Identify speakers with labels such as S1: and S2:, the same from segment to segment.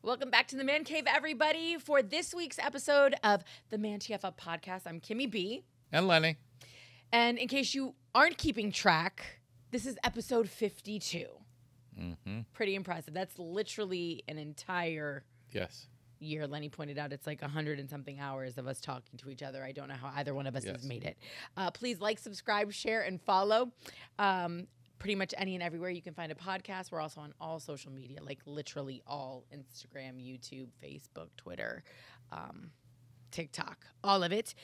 S1: Welcome back to the Man Cave, everybody. For this week's episode of the ManTFup podcast, I'm Kimmy B.
S2: And Lenny.
S1: And in case you aren't keeping track, this is episode 52.
S2: Mm-hmm.
S1: Pretty impressive. That's literally an entire year. Lenny pointed out it's like 100 and something hours of us talking to each other. I don't know how either one of us has made it. Please like, subscribe, share, and follow. Pretty much any and everywhere you can find a podcast. We're also on all social media, like literally all: Instagram, YouTube, Facebook, Twitter, TikTok, all of it.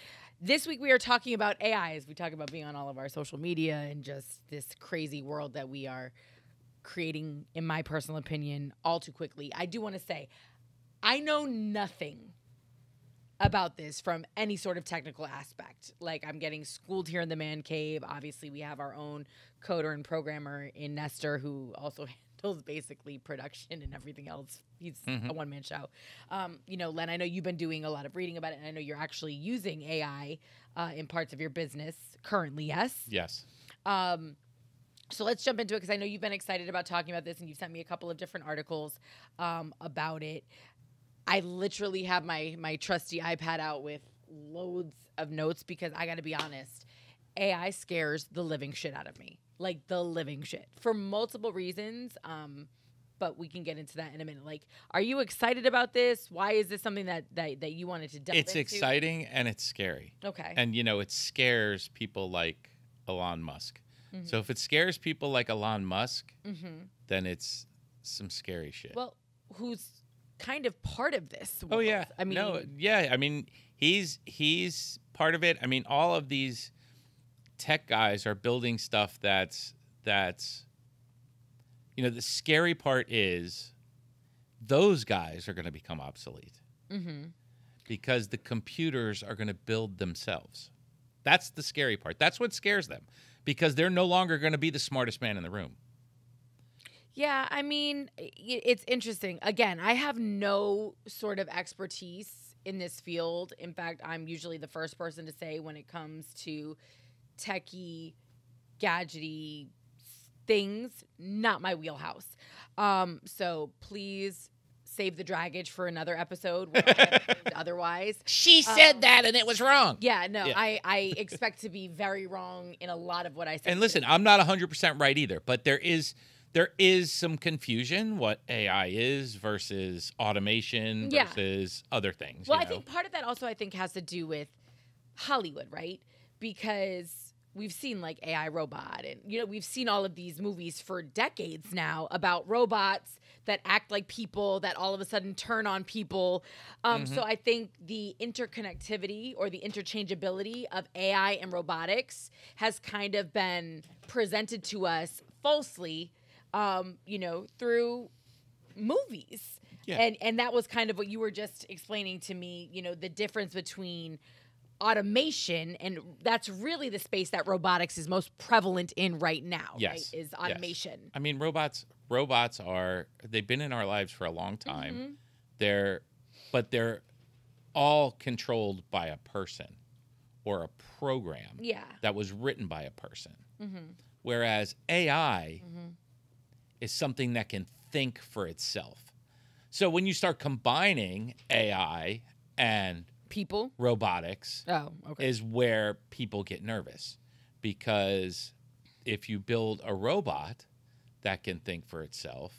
S1: This week we are talking about AI as we talk about being on all of our social media and just this crazy world that we are creating, in my personal opinion, all too quickly. I do want to say, I know nothing about this from any sort of technical aspect. Like, I'm getting schooled here in the Man Cave. Obviously, we have our own coder and programmer in Nestor who also handles basically production and everything else. He's a one-man show. Len, I know you've been doing a lot of reading about it, and I know you're actually using AI in parts of your business currently, yes?
S2: Yes.
S1: So let's jump into it because I know you've been excited about talking about this, and you've sent me a couple of different articles about it. I literally have my trusty iPad out with loads of notes because I got to be honest, AI scares the living shit out of me. Like, the living shit. For multiple reasons, but we can get into that in a minute. Like, are you excited about this? Why is this something that you wanted to delve into?
S2: It's exciting and it's scary.
S1: Okay.
S2: And, it scares people like Elon Musk.
S1: Mm-hmm.
S2: So if it scares people like Elon Musk, then it's some scary shit.
S1: Well, who's kind of part of this world?
S2: Oh, yeah.
S1: I mean,
S2: no, yeah. I mean, he's part of it. I mean, all of these tech guys are building stuff that's the scary part is those guys are going to become obsolete because the computers are going to build themselves. That's the scary part. That's what scares them because they're no longer going to be the smartest man in the room.
S1: Yeah, I mean, it's interesting. Again, I have no sort of expertise in this field. In fact, I'm usually the first person to say when it comes to techie, gadgety things, not my wheelhouse. So please save the draggage for another episode where I have things otherwise.
S2: She said that and it was wrong.
S1: Yeah, no, yeah. I expect to be very wrong in a lot of what I say.
S2: And listen, I'm not 100% right either, but there is some confusion what AI is versus automation versus other things.
S1: Well, I think part of that also has to do with Hollywood, right? Because we've seen like AI robot and, we've seen all of these movies for decades now about robots that act like people that all of a sudden turn on people. So I think the interconnectivity or the interchangeability of AI and robotics has kind of been presented to us falsely through movies. Yeah. And that was kind of what you were just explaining to me, the difference between automation, and that's really the space that robotics is most prevalent in right now, right? Is automation.
S2: Yes. I mean, robots they've been in our lives for a long time. They're all controlled by a person or a program that was written by a person. Whereas AI is something that can think for itself. So when you start combining AI and
S1: people
S2: robotics is where people get nervous, because if you build a robot that can think for itself,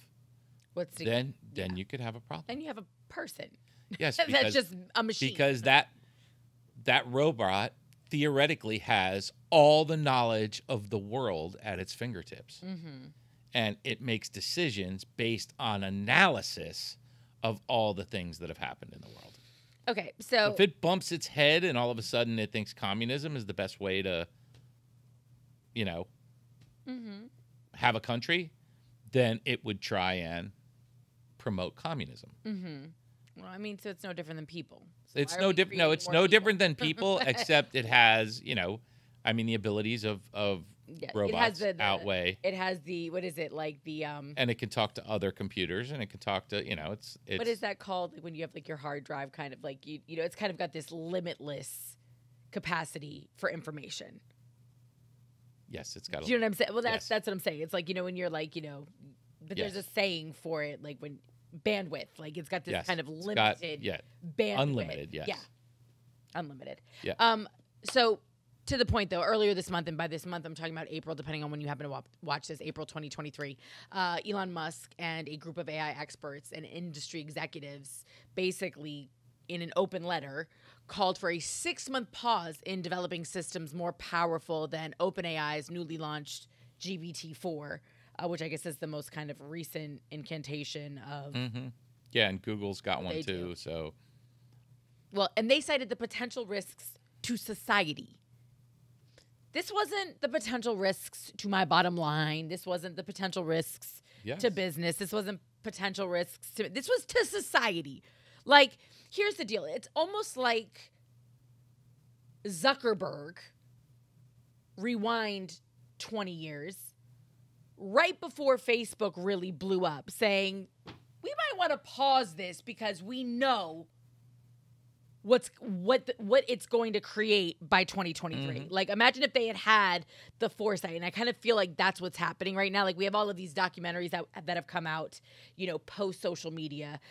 S2: then you could have a problem.
S1: Then you have a person.
S2: Yes,
S1: that's just a machine.
S2: Because that robot theoretically has all the knowledge of the world at its fingertips. And it makes decisions based on analysis of all the things that have happened in the world.
S1: Okay, so
S2: if it bumps its head and all of a sudden it thinks communism is the best way to, have a country, then it would try and promote communism.
S1: Well, I mean, so it's no different than people. So
S2: it's no different. No, it's no different than people, except it has, the abilities of robots outweigh.
S1: It has the, what is it, like the
S2: and it can talk to other computers, and it can talk to, it's
S1: what is that called when you have like your hard drive kind of like it's kind of got this limitless capacity for information.
S2: Yes, it's got.
S1: Do you know what I'm saying? Well, that's what I'm saying. It's like when you're like but there's a saying for it, like when bandwidth. Like it's got this kind of limited bandwidth.
S2: Unlimited, yes.
S1: Yeah. Unlimited.
S2: Yeah.
S1: So to the point though, earlier this month, and by this month I'm talking about April, depending on when you happen to watch this, April 2023, Elon Musk and a group of AI experts and industry executives basically in an open letter called for a 6-month pause in developing systems more powerful than OpenAI's newly launched GPT-4, which I guess is the most kind of recent incantation of...
S2: Yeah, and Google's got one too, so...
S1: Well, and they cited the potential risks to society. This wasn't the potential risks to my bottom line. This wasn't the potential risks to business. This wasn't potential risks to... This was to society. Like, here's the deal. It's almost like Zuckerberg, rewind 20 years, right before Facebook really blew up, saying, we might want to pause this because we know what it's going to create by 2023. Like, imagine if they had the foresight. And I kind of feel like that's what's happening right now. Like, we have all of these documentaries that have come out, post social media,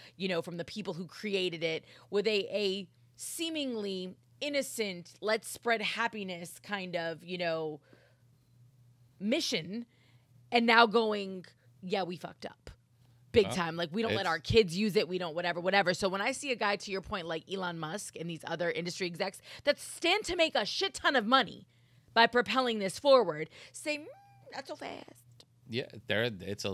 S1: from the people who created it with a seemingly innocent, let's spread happiness kind of, mission. And now going, yeah, we fucked up. Big time. Like, we don't let our kids use it. We don't whatever. So when I see a guy, to your point, like Elon Musk and these other industry execs that stand to make a shit ton of money by propelling this forward, say, not so fast.
S2: Yeah, it's a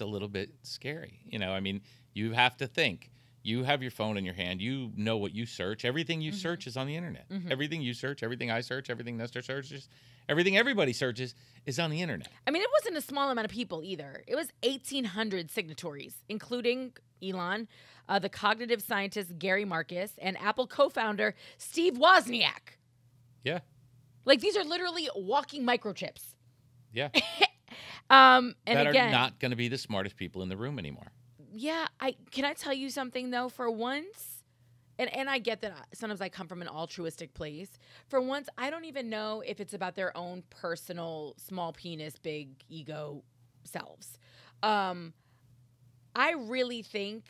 S2: little bit scary. I mean, you have to think. You have your phone in your hand. You know what you search. Everything you search is on the internet. Everything you search, everything I search, everything Nestor searches, everything everybody searches is on the internet.
S1: I mean, it wasn't a small amount of people either. It was 1,800 signatories, including Elon, the cognitive scientist Gary Marcus, and Apple co-founder Steve Wozniak.
S2: Yeah.
S1: Like, these are literally walking microchips.
S2: Yeah.
S1: And
S2: that
S1: again,
S2: are not going to be the smartest people in the room anymore.
S1: Yeah, can I tell you something though? For once, and I get that sometimes I come from an altruistic place. For once, I don't even know if it's about their own personal small penis, big ego selves. I really think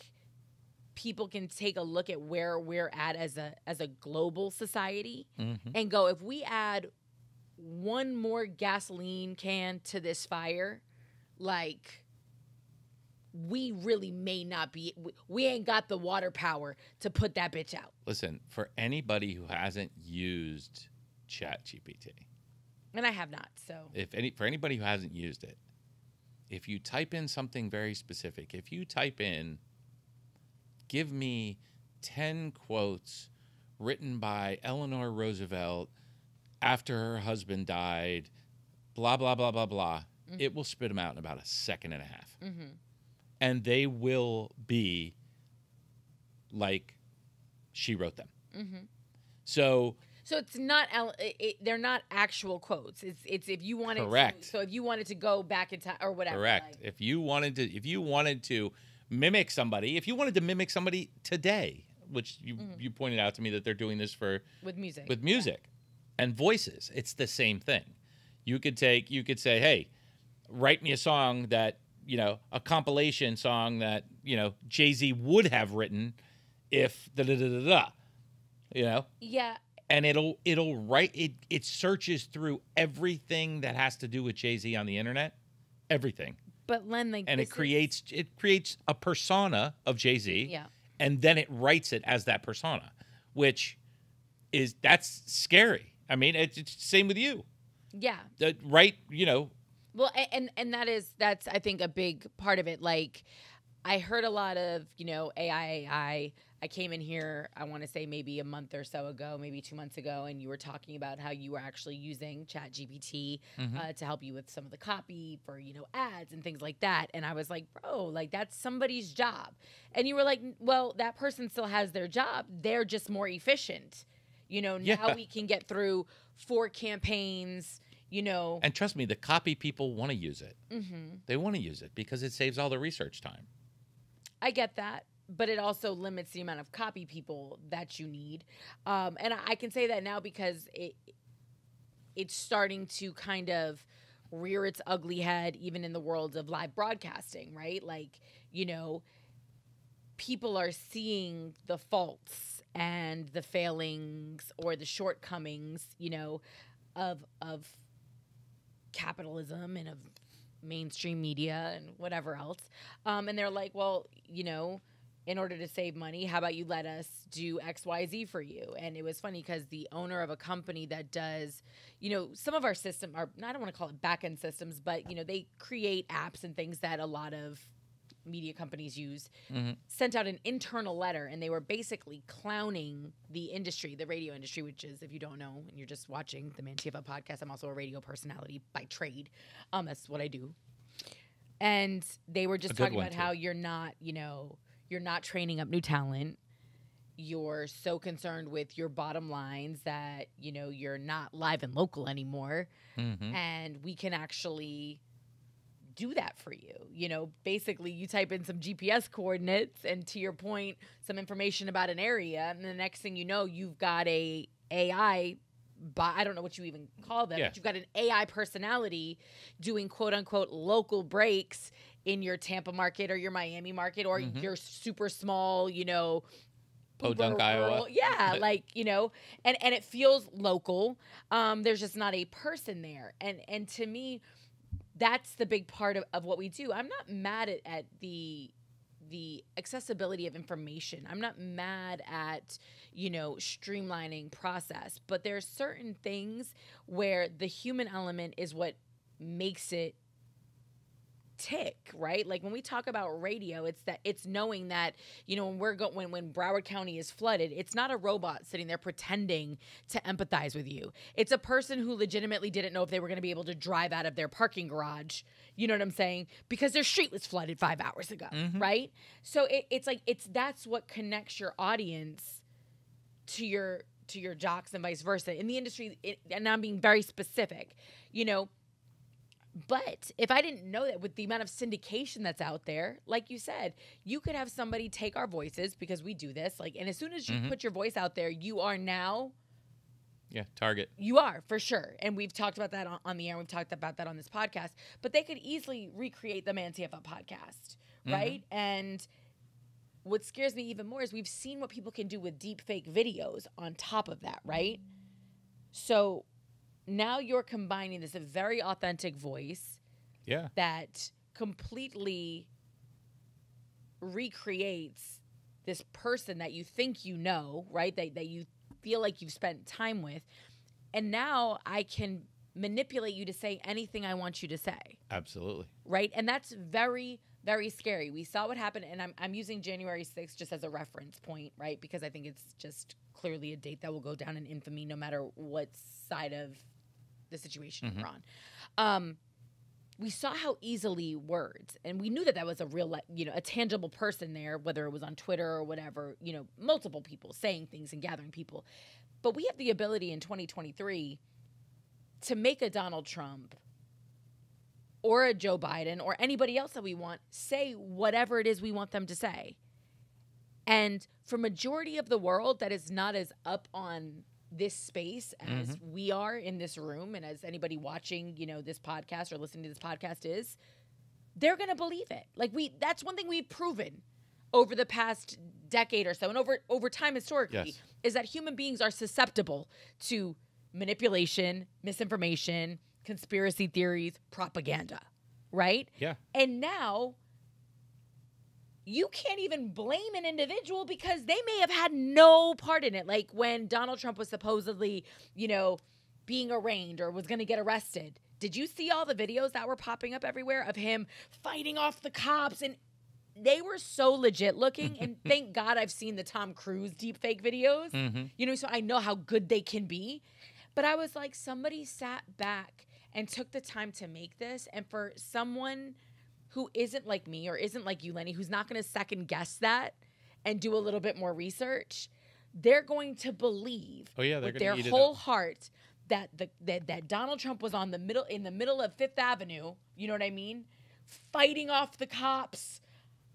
S1: people can take a look at where we're at as a global society and go, if we add one more gasoline can to this fire, like, we really may not be, we ain't got the water power to put that bitch out.
S2: Listen, for anybody who hasn't used ChatGPT,
S1: and I have not, so.
S2: For anybody who hasn't used it, if you type in something very specific, if you type in, give me 10 quotes written by Eleanor Roosevelt after her husband died, blah, blah, blah, blah, blah, it will spit them out in about a second and a half. And they will be like she wrote them. So
S1: it's not they're not actual quotes. It's if you wanted
S2: correct.
S1: So if you wanted to go back in time or whatever.
S2: Correct. Like, if you wanted to mimic somebody today, which you pointed out to me that they're doing this with music and voices, it's the same thing. You could say, hey, write me a song that, a compilation song that, Jay-Z would have written if da-da-da-da-da, Yeah. And it'll write, it searches through everything that has to do with Jay-Z on the internet, everything.
S1: But Len, like,
S2: and it creates a persona of Jay-Z.
S1: Yeah.
S2: And then it writes it as that persona, that's scary. I mean, it's same with you.
S1: Yeah.
S2: Right,
S1: Well, and that's I think a big part of it. Like, I heard a lot of, AI. I came in here, I want to say maybe a month or so ago, maybe 2 months ago, and you were talking about how you were actually using ChatGPT to help you with some of the copy for, ads and things like that. And I was like, bro, like, that's somebody's job. And you were like, well, that person still has their job. They're just more efficient. Now we can get through 4 campaigns,
S2: And trust me, the copy people want to use it. They want to use it because it saves all the research time.
S1: I get that. But it also limits the amount of copy people that you need. And I can say that now because it's starting to kind of rear its ugly head even in the world of live broadcasting, right? Like, people are seeing the faults and the failings or the shortcomings, of capitalism and of mainstream media and whatever else. And they're like, well, in order to save money, how about you let us do X, Y, Z for you? And it was funny because the owner of a company that does, some of our system, I don't want to call it back-end systems, but, they create apps and things that a lot of media companies use, sent out an internal letter, and they were basically clowning the industry, the radio industry, which is, if you don't know, and you're just watching the ManTFup podcast, I'm also a radio personality by trade. That's what I do. And they were just talking about how you're not, you're not training up new talent. You're so concerned with your bottom lines that, you're not live and local anymore. And we can actually do that for you. Basically you type in some GPS coordinates and, to your point, some information about an area, and the next thing you know, you've got a AI, I don't know what you even call them, but you've got an AI personality doing quote unquote local breaks in your Tampa market or your Miami market or your super small,
S2: Podunk, Iowa.
S1: Yeah, and it feels local. There's just not a person there. And to me, that's the big part of what we do. I'm not mad at the accessibility of information. I'm not mad at, streamlining process. But there's certain things where the human element is what makes it tick, right? Like when we talk about radio, it's knowing that, when when Broward County is flooded, it's not a robot sitting there pretending to empathize with you. It's a person who legitimately didn't know if they were going to be able to drive out of their parking garage. You know what I'm saying? Because their street was flooded 5 hours ago, right? So that's what connects your audience to your jocks and vice versa. In the industry, and I'm being very specific, but if I didn't know that, with the amount of syndication that's out there, like you said, you could have somebody take our voices, because we do this, and as soon as you put your voice out there, you are now...
S2: Yeah, target.
S1: You are, for sure. And we've talked about that on the air. We've talked about that on this podcast. But they could easily recreate the ManTFup podcast, right? And what scares me even more is we've seen what people can do with deep fake videos on top of that, right? So... now you're combining this very authentic voice that completely recreates this person that you think right? That you feel like you've spent time with. And now I can manipulate you to say anything I want you to say.
S2: Absolutely.
S1: Right? And that's very, very scary. We saw what happened, and I'm using January 6th just as a reference point, right? Because I think it's just clearly a date that will go down in infamy no matter what side of the situation we're on. We saw how easily words, and we knew that was a real, a tangible person there, whether it was on Twitter or whatever, multiple people saying things and gathering people. But we have the ability in 2023 to make a Donald Trump or a Joe Biden or anybody else that we want say whatever it is we want them to say. And for majority of the world that is not as up on this space as we are in this room, and as anybody watching, this podcast or listening to this podcast is, they're going to believe it. That's one thing we've proven over the past decade or so, and over time historically, is that human beings are susceptible to manipulation, misinformation, conspiracy theories, propaganda, right?
S2: Yeah.
S1: And now you can't even blame an individual because they may have had no part in it. Like when Donald Trump was supposedly, being arraigned or was going to get arrested. Did you see all the videos that were popping up everywhere of him fighting off the cops? And they were so legit looking. And thank God I've seen the Tom Cruise deepfake videos, so I know how good they can be. But I was like, somebody sat back and took the time to make this. And for someone who isn't like me or isn't like you, Lenny, who's not going to second guess that and do a little bit more research, they're going to believe with their whole heart that that Donald Trump was in the middle of Fifth Avenue, you know what I mean, fighting off the cops.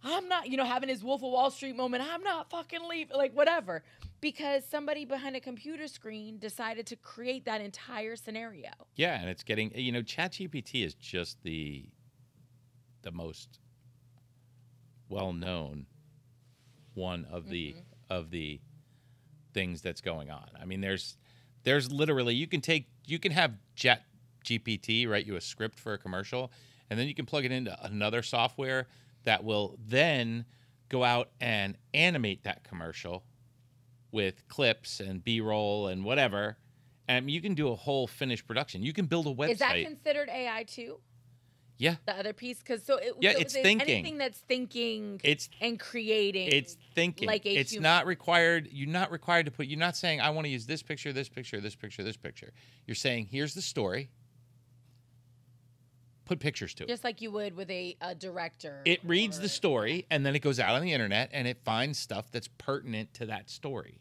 S1: I'm not, having his Wolf of Wall Street moment. I'm not fucking leaving, whatever, because somebody behind a computer screen decided to create that entire scenario.
S2: Yeah, and it's getting, ChatGPT is just the most well-known one of the things that's going on. I mean, there's literally you can have GPT write you a script for a commercial, and then you can plug it into another software that will then go out and animate that commercial with clips and B-roll and whatever. And you can do a whole finished production. You can build a website.
S1: Is that considered AI too?
S2: Yeah.
S1: The other piece? Because
S2: it's thinking.
S1: Anything that's thinking and creating.
S2: It's thinking.
S1: Like
S2: it's
S1: human.
S2: Not required. You're not required to put, you're not saying, I want to use this picture, this picture, this picture, this picture. You're saying, here's the story. Put pictures to it.
S1: Just like you would with a director.
S2: It reads the story, and then it goes out on the internet, and it finds stuff that's pertinent to that story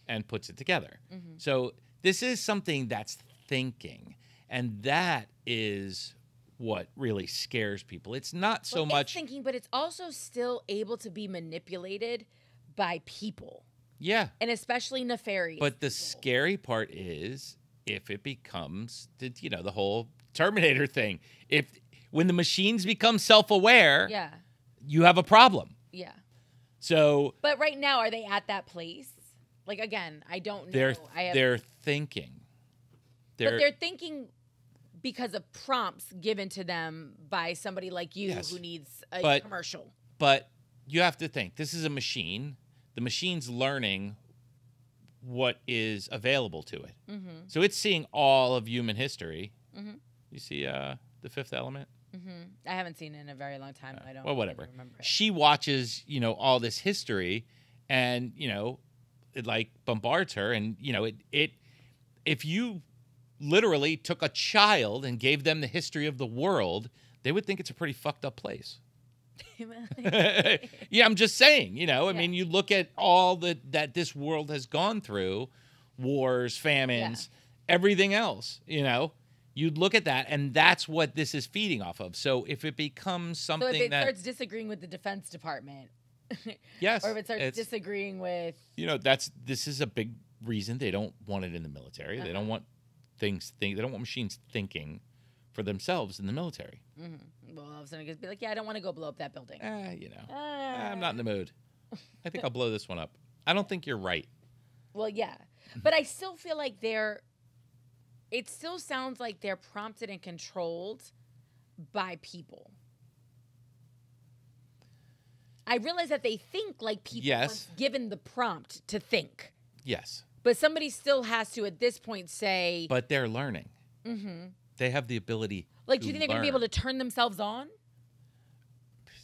S2: and puts it together. So this is something that's thinking, and that is what really scares people. It's not so much
S1: thinking, but it's also still able to be manipulated by people.
S2: Yeah.
S1: And especially nefarious
S2: But the scary part is if it becomes, the whole Terminator thing. When the machines become self-aware, you have a problem.
S1: Yeah.
S2: So,
S1: but right now, are they at that place? Like, again, I don't know.
S2: They're thinking.
S1: But they're thinking because of prompts given to them by somebody like you who needs a commercial.
S2: But you have to think, this is a machine. The machine's learning what is available to it. So it's seeing all of human history. You see The Fifth Element?
S1: I haven't seen it in a very long time. I don't.
S2: Well, whatever.
S1: Remember it.
S2: She watches, all this history, and it like bombards her, and it. If you literally took a child and gave them the history of the world, they would think it's a pretty fucked up place. Yeah, I'm just saying. I mean, you look at all that this world has gone through, wars, famines, everything else. You'd look at that, and that's what this is feeding off of. So if it becomes something
S1: so if it starts disagreeing with the Defense Department,
S2: yes,
S1: or if it starts disagreeing with,
S2: this is a big reason they don't want it in the military. They don't want they don't want machines thinking for themselves in the military.
S1: Well, all of a sudden, it's be like, I don't want to go blow up that building.
S2: I'm not in the mood. I think I'll blow this one up. I don't think you're right.
S1: Well, yeah, but I still feel like it still sounds like they're prompted and controlled by people. I realize that they think like people once given the prompt to think.
S2: Yes.
S1: But somebody still has to, at this point, say...
S2: But they're learning. They have the ability
S1: Like, do you think they're going to be able to turn themselves on?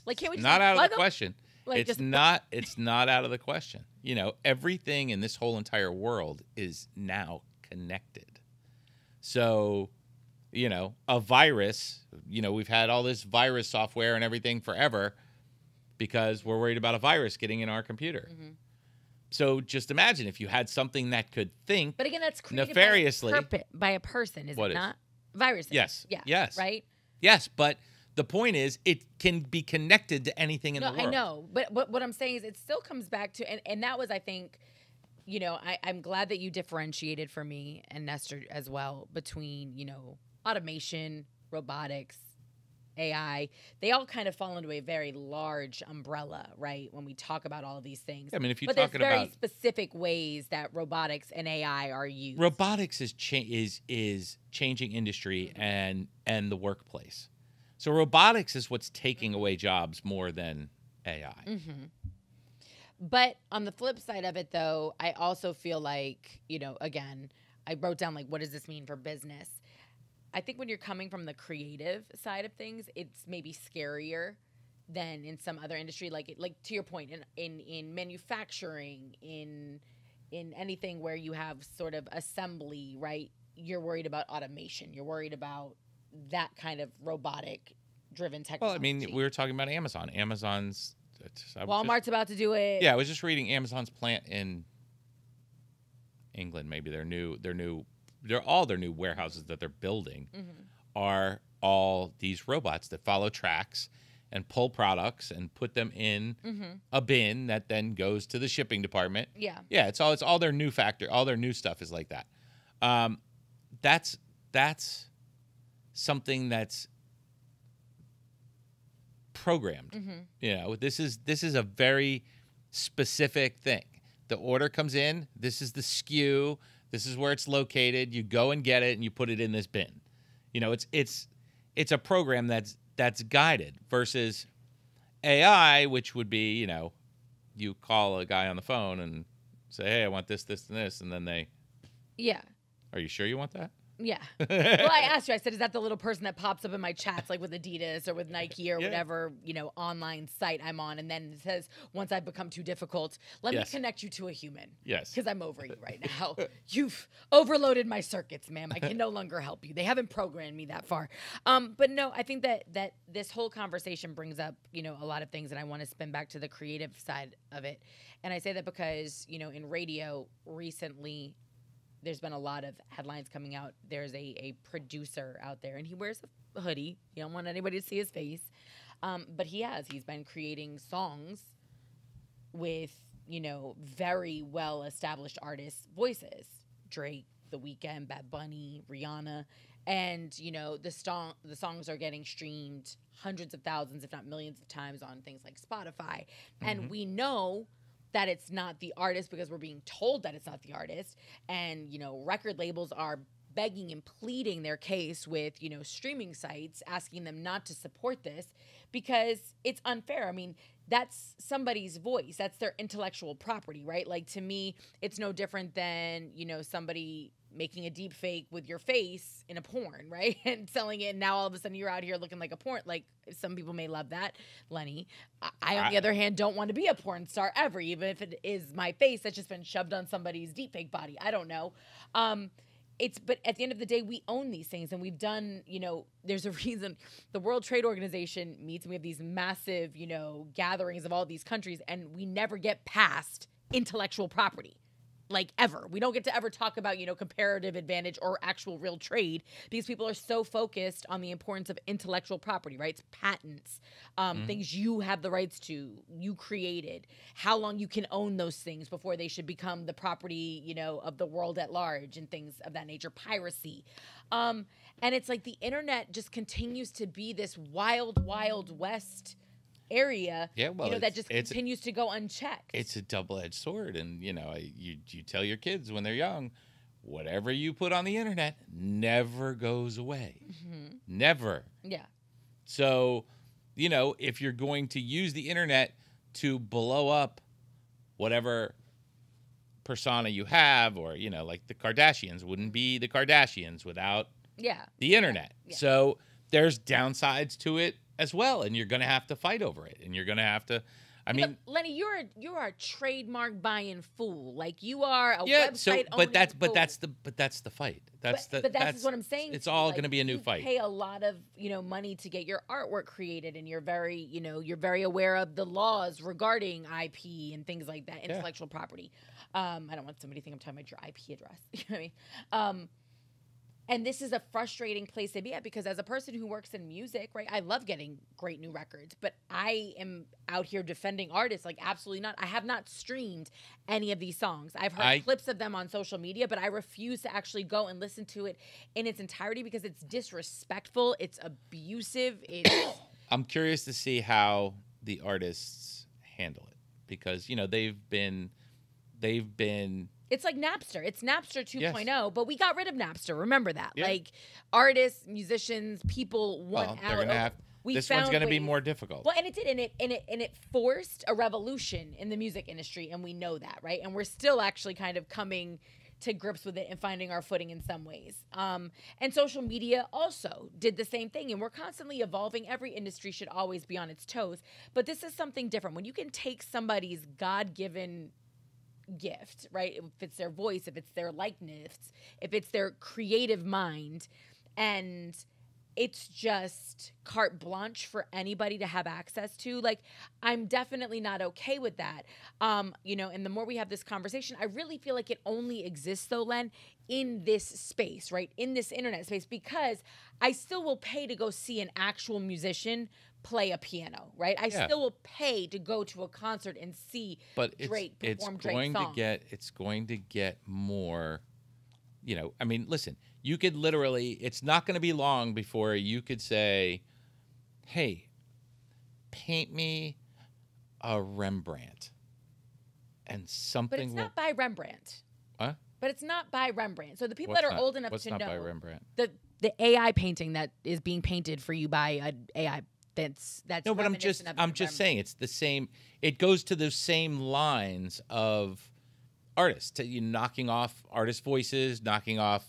S1: Like, can't we just...
S2: Not out of the question. Like, it's not out of the question. Everything in this whole entire world is now connected. So, a virus, we've had all this virus software and everything forever because we're worried about a virus getting in our computer. So just imagine if you had something that could think,
S1: but again, that's created
S2: nefariously
S1: by a person, is it not? Viruses.
S2: Yes.
S1: Yeah.
S2: Yes.
S1: Right?
S2: Yes, but the point is it can be connected to anything in the world.
S1: I know, but what I'm saying is it still comes back to, and that was, I think, I'm glad that you differentiated for me and Nestor as well between, automation, robotics, AI. They all kind of fall into a very large umbrella, right? When we talk about all of these things.
S2: I mean, if you're
S1: talking
S2: about...
S1: there's very specific ways that robotics and AI are used.
S2: Robotics is changing industry and the workplace. So robotics is what's taking away jobs more than AI.
S1: But on the flip side of it, though, I also feel like, again, I wrote down, like, what does this mean for business? I think when you're coming from the creative side of things, it's maybe scarier than in some other industry. Like to your point, in manufacturing, in anything where you have sort of assembly, right? You're worried about automation. You're worried about that kind of robotic-driven technology.
S2: Well, I mean, we were talking about Amazon.
S1: Walmart's about to do it.
S2: Yeah, I was just reading Amazon's plant in England. Maybe their new warehouses that they're building are all these robots that follow tracks and pull products and put them in a bin that then goes to the shipping department. Yeah, it's all their new factory. All their new stuff is like that. That's something that's programmed. This is a very specific thing. The order comes in. This is the SKU. This is where it's located. You go and get it, and you put it in this bin. You know, it's a program that's guided versus AI, which would be, you know, you call a guy on the phone and say, hey, I want this, this, and this, and then they...
S1: Yeah.
S2: Are you sure you want that?
S1: Yeah. Well, I asked you, I said, is that the little person that pops up in my chats, like with Adidas or with Nike or whatever, you know, online site I'm on, and then it says, once I've become too difficult, let me connect you to a human.
S2: Yes.
S1: Because I'm over you right now. You've overloaded my circuits, ma'am. I can no longer help you. They haven't programmed me that far. But no, I think that this whole conversation brings up, you know, a lot of things, and I want to spin back to the creative side of it. And I say that because, you know, in radio recently, there's been a lot of headlines coming out. There's a producer out there, and he wears a hoodie. You don't want anybody to see his face. But he's been creating songs with, you know, very well-established artists' voices. Drake, The Weeknd, Bad Bunny, Rihanna. And, you know, the songs are getting streamed hundreds of thousands, if not millions of times on things like Spotify. Mm-hmm. And we know that it's not the artist because we're being told that it's not the artist. And, you know, record labels are begging and pleading their case with, you know, streaming sites, asking them not to support this because it's unfair. I mean, that's somebody's voice. That's their intellectual property, right? Like, to me, it's no different than, you know, somebody making a deep fake with your face in a porn, right? And selling it, and now all of a sudden you're out here looking like a porn. Like, some people may love that, Lenny. I on the other hand, don't want to be a porn star ever, even if it is my face that's just been shoved on somebody's deep fake body. I don't know. But at the end of the day, we own these things, and we've done, you know, there's a reason the World Trade Organization meets, and we have these massive, you know, gatherings of all these countries, and we never get past intellectual property. Like, ever. We don't get to ever talk about, you know, comparative advantage or actual real trade because people are so focused on the importance of intellectual property, right? It's patents, things you have the rights to, you created, how long you can own those things before they should become the property, you know, of the world at large and things of that nature, piracy. And it's like the internet just continues to be this wild, wild west area, you know, that just continues to go unchecked.
S2: It's a double-edged sword, and you know, you tell your kids when they're young, whatever you put on the internet never goes away, never.
S1: Yeah.
S2: So, you know, if you're going to use the internet to blow up whatever persona you have, or you know, like the Kardashians wouldn't be the Kardashians without the internet. Yeah. So there's downsides to it as well, and you're going to have to fight over it, and you're going to have to. I mean,
S1: but Lenny, you're a trademark buying fool. Like, you are a website owning fool.
S2: But that's the fight. That's
S1: what I'm saying.
S2: It's all going to be a new fight.
S1: You pay a lot of, you know, money to get your artwork created, and you're very aware of the laws regarding IP and things like that, intellectual property. I don't want somebody to think I'm talking about your IP address. You know what I mean? And this is a frustrating place to be at because as a person who works in music, right, I love getting great new records, but I am out here defending artists like absolutely not. I have not streamed any of these songs. I've heard clips of them on social media, but I refuse to actually go and listen to it in its entirety because it's disrespectful, it's abusive.
S2: I'm curious to see how the artists handle it because, you know, they've been
S1: It's like Napster. It's Napster 2.0, but we got rid of Napster. Remember that. Yeah. Like, artists, musicians, people want out.
S2: This one's going to be more difficult.
S1: Well, and it did, and it forced a revolution in the music industry, and we know that, right? And we're still actually kind of coming to grips with it and finding our footing in some ways. And social media also did the same thing, and we're constantly evolving. Every industry should always be on its toes, but this is something different. When you can take somebody's God-given gift, right? If it's their voice, if it's their likeness, if it's their creative mind, and it's just carte blanche for anybody to have access to, like, I'm definitely not okay with that. You know, and the more we have this conversation, I really feel like it only exists, though, Len, in this space, right? In this internet space, because I still will pay to go see an actual musician play a piano, right? I still will pay to go to a concert and see Drake perform Drake songs.
S2: It's going to get more, you know, I mean, listen, you could literally, it's not going to be long before you could say, hey, paint me a Rembrandt. And something.
S1: But it's not by Rembrandt.
S2: Huh?
S1: But it's not by Rembrandt. So the people that are old enough to know.
S2: What's not by Rembrandt?
S1: The AI painting that is being painted for you by an AI. That's
S2: no, but I'm just saying it's the same. It goes to those same lines of artists, knocking off artist voices, knocking off.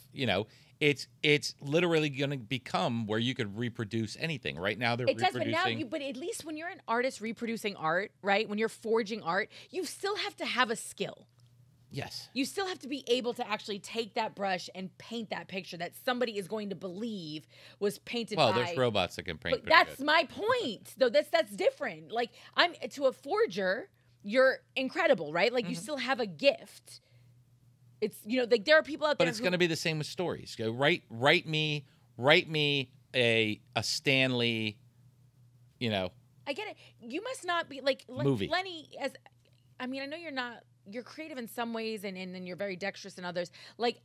S2: It's literally going to become where you could reproduce anything. Right now, they're reproducing.
S1: It does, but at least when you're an artist reproducing art, right? When you're forging art, you still have to have a skill.
S2: Yes.
S1: You still have to be able to actually take that brush and paint that picture that somebody is going to believe was painted by.
S2: Well, there's robots that can paint.
S1: But that's my point, though. That's different. Like, to a forger, you're incredible, right? Like, you still have a gift. It's, like there are people out there.
S2: But it's going to be the same with stories. Go write me a Stan Lee,
S1: I get it. You must not be like
S2: movie.
S1: Lenny. I know you're not. You're creative in some ways, and then you're very dexterous in others. Like,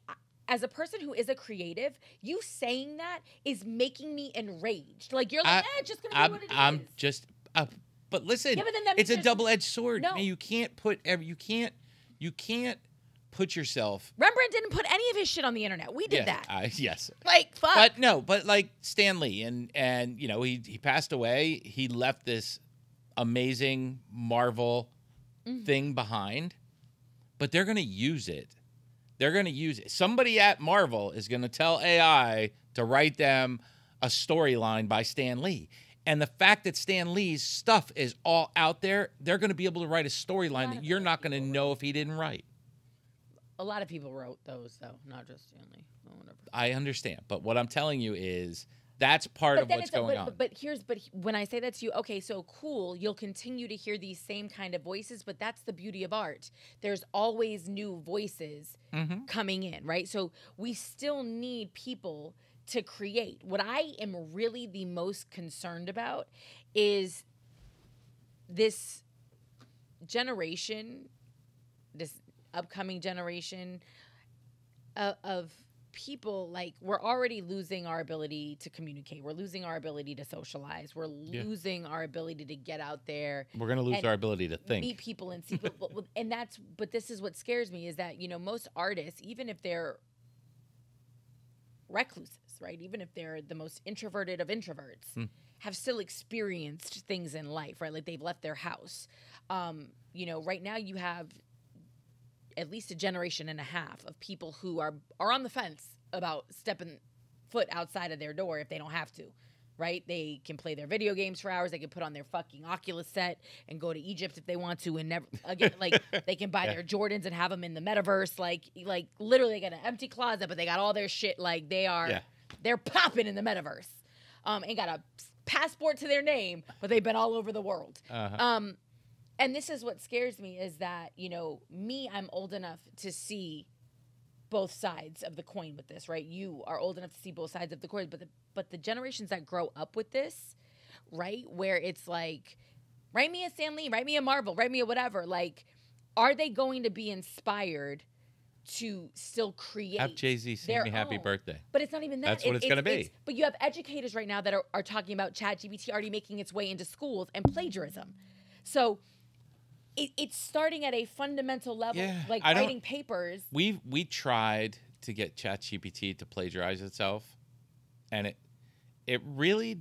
S1: as a person who is a creative, you saying that is making me enraged. Like, you're like, it's just gonna be what it is.
S2: I'm just. But listen, it's a double-edged sword.
S1: No.
S2: You can't put put yourself.
S1: Rembrandt didn't put any of his shit on the internet. We did that.
S2: Yes.
S1: Like, fuck.
S2: But like Stan Lee, and he passed away. He left this amazing Marvel thing behind, but they're going to use it. Somebody at Marvel is going to tell AI to write them a storyline by Stan Lee. And the fact that Stan Lee's stuff is all out there, they're going to be able to write a storyline that you're not going to know if he didn't write.
S1: A lot of people wrote those, though, not just Stan Lee.
S2: I understand. But what I'm telling you is that's part of what's going on.
S1: But when I say that to you, okay, so cool, you'll continue to hear these same kind of voices, but that's the beauty of art. There's always new voices coming in, right? So we still need people to create. What I am really the most concerned about is this generation, this upcoming generation of people. Like, we're already losing our ability to communicate. We're losing our ability to socialize. We're losing our ability to get out there.
S2: We're going to lose our ability to think.
S1: Meet people and see people. But this is what scares me, is that, most artists, even if they're recluses, right? Even if they're the most introverted of introverts, have still experienced things in life, right? Like, they've left their house. Right now you have at least a generation and a half of people who are on the fence about stepping foot outside of their door if they don't have to, right? They can play their video games for hours. They can put on their fucking Oculus set and go to Egypt if they want to, and never again, like, they can buy their Jordans and have them in the metaverse. Like literally, they got an empty closet, but they got all their shit. Like, they're popping in the metaverse. Ain't got a passport to their name, but they've been all over the world. And this is what scares me, is that, I'm old enough to see both sides of the coin with this, right? You are old enough to see both sides of the coin, but the generations that grow up with this, right, where it's like, write me a Stan Lee, write me a Marvel, write me a whatever. Like, are they going to be inspired to still create?
S2: Have Jay-Z sing me happy birthday.
S1: But it's not even that.
S2: That's what it's going to be.
S1: But you have educators right now that are talking about ChatGPT already making its way into schools and plagiarism. So it's starting at a fundamental level, like writing papers. We
S2: tried to get ChatGPT to plagiarize itself, and it really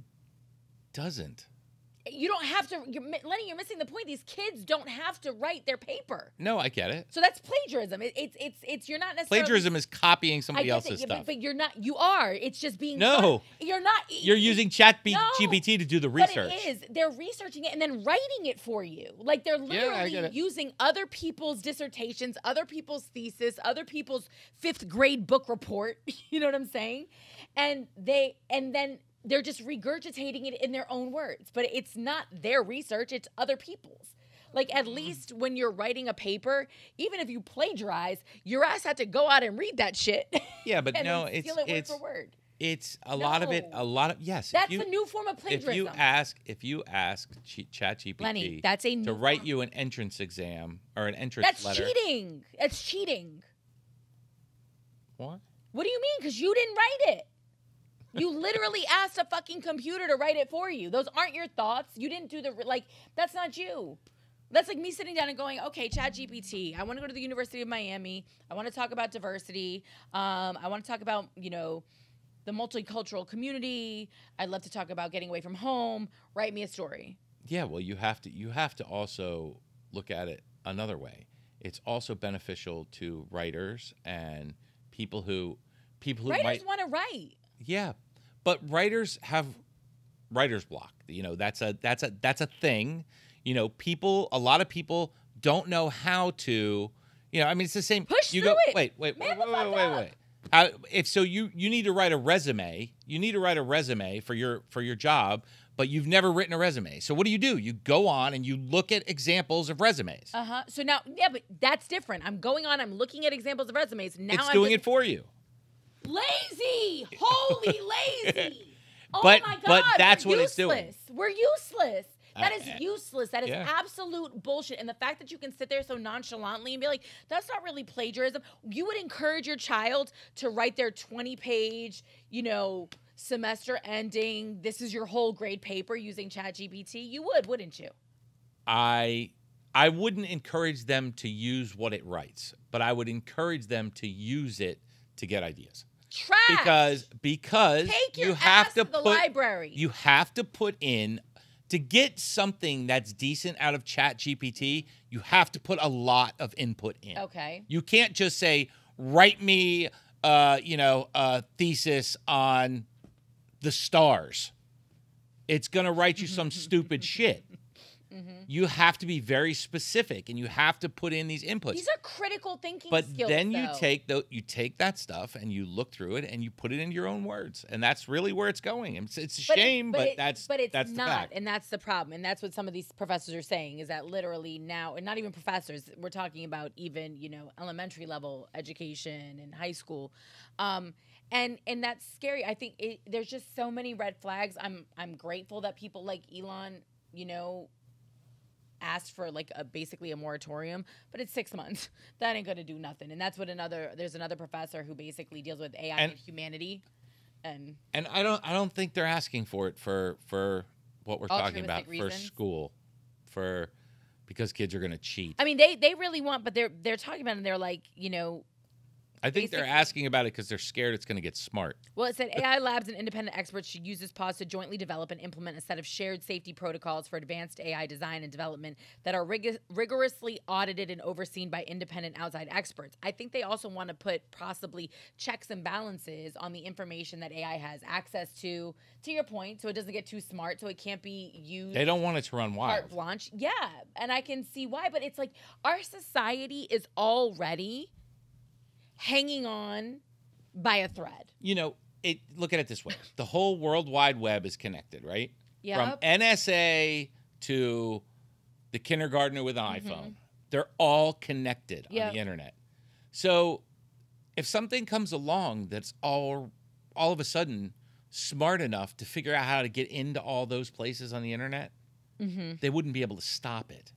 S2: doesn't.
S1: You don't have to, Lenny. You're missing the point. These kids don't have to write their paper.
S2: No, I get it.
S1: So that's plagiarism. It's you're not necessarily.
S2: Plagiarism is copying somebody else's stuff.
S1: But you're not. You are. It's just being.
S2: No,
S1: you're not.
S2: You're using GPT to do the research.
S1: But it is. They're researching it and then writing it for you. Like, they're literally using other people's dissertations, other people's thesis, other people's 5th grade book report. You know what I'm saying? And then they're just regurgitating it in their own words. But it's not their research, it's other people's. Like, at least when you're writing a paper, even if you plagiarize, your ass had to go out and read that shit.
S2: Yeah, but
S1: and
S2: no,
S1: steal it word for word.
S2: It's a lot of it. Yes.
S1: That's a new form of plagiarism.
S2: If you ask ChatGPT,
S1: Lenny, that's a new
S2: to write you an entrance exam or an entrance letter.
S1: That's cheating. That's cheating.
S2: What?
S1: What do you mean? Because you didn't write it. You literally asked a fucking computer to write it for you. Those aren't your thoughts. You didn't do that's not you. That's like me sitting down and going, okay, ChatGPT, I want to go to the University of Miami. I want to talk about diversity. I want to talk about, the multicultural community. I'd love to talk about getting away from home. Write me a story.
S2: Yeah, well, you have to also look at it another way. It's also beneficial to writers and people who
S1: writers want to write.
S2: Yeah, but writers have writer's block. That's a thing. A lot of people don't know how to. It's the same.
S1: Push
S2: you
S1: through
S2: go,
S1: it.
S2: Wait. If so, you need to write a resume. You need to write a resume for your job, but you've never written a resume. So what do? You go on and you look at examples of resumes.
S1: So now, but that's different. I'm going on. I'm looking at examples of resumes. Now
S2: it's doing it for you.
S1: Lazy, holy lazy. Oh
S2: my
S1: God,
S2: but that's what it's doing.
S1: We're useless. That is useless. That is absolute bullshit. And the fact that you can sit there so nonchalantly and be like, that's not really plagiarism. You would encourage your child to write their 20-page, semester ending, this is your whole grade paper using ChatGPT. You would, wouldn't you?
S2: I wouldn't encourage them to use what it writes, but I would encourage them to use it to get ideas.
S1: Trash.
S2: Because
S1: take your
S2: you have to
S1: to the library.
S2: You have to put in. To get something that's decent out of ChatGPT, you have to put a lot of input in.
S1: Okay.
S2: You can't just say, write me, a thesis on the stars. It's going to write you some stupid shit. Mm-hmm. You have to be very specific, and you have to put in these inputs.
S1: These are critical thinking skills.
S2: But then you take that stuff and you look through it and you put it into your own words, and that's really where it's going. It's a shame, but that's
S1: not,
S2: the fact.
S1: And that's the problem. And that's what some of these professors are saying is that literally now, and not even professors, we're talking about even elementary level education and high school, and that's scary. I think there's just so many red flags. I'm grateful that people like Elon, asked for basically a moratorium, but it's 6 months. That ain't gonna do nothing. And that's what there's another professor who basically deals with AI and humanity. And
S2: I don't think they're asking for it for what we're talking about reasons. For school, because kids are gonna cheat.
S1: I mean, they really want, but they're talking about it and they're like,
S2: I think they're asking about it because they're scared it's going to get smart.
S1: Well, it said AI labs and independent experts should use this pause to jointly develop and implement a set of shared safety protocols for advanced AI design and development that are rigorously audited and overseen by independent outside experts. I think they also want to put possibly checks and balances on the information that AI has access to your point, so it doesn't get too smart, so it can't be used.
S2: They don't want it to run wild.
S1: Carte blanche. Yeah, and I can see why, but it's like our society is already hanging on by a thread.
S2: Look at it this way. The whole World Wide Web is connected, right?
S1: Yep.
S2: From NSA to the kindergartner with an iPhone. They're all connected on the internet. So if something comes along that's all of a sudden smart enough to figure out how to get into all those places on the internet, they wouldn't be able to stop it.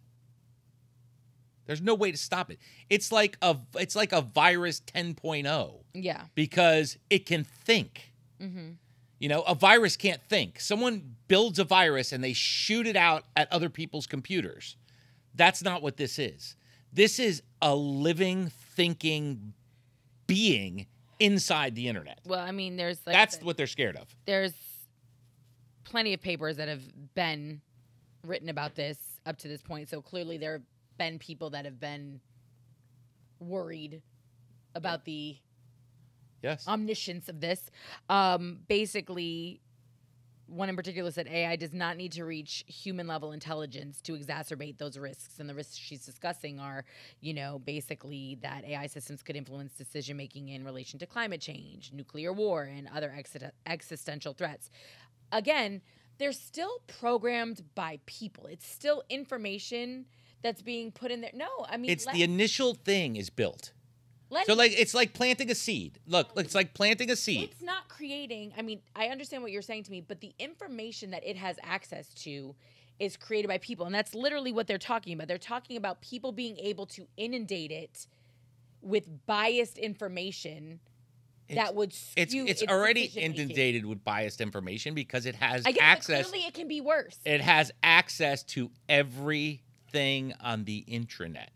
S2: There's no way to stop it. It's like a virus 10.0.
S1: Yeah.
S2: Because it can think. A virus can't think. Someone builds a virus and they shoot it out at other people's computers. That's not what this is. This is a living, thinking being inside the internet.
S1: Well, I mean,
S2: that's what they're scared of.
S1: There's plenty of papers that have been written about this up to this point. So clearly there have been people that have been worried about the omniscience of this. Basically, one in particular said AI does not need to reach human level intelligence to exacerbate those risks. And the risks she's discussing are, basically that AI systems could influence decision making in relation to climate change, nuclear war, and other existential threats. Again, they're still programmed by people. It's still information that's being put in there. No, I mean,
S2: it's the initial thing is built.
S1: Lenny,
S2: so it's like planting a seed. Look, it's like planting a seed.
S1: It's not creating. I mean, I understand what you're saying to me, but the information that it has access to is created by people, and that's literally what they're talking about. They're talking about people being able to inundate it with biased information that would skew
S2: it's already inundated with biased information because it has
S1: access. But clearly, it can be worse.
S2: It has access to everything everything on the intranet.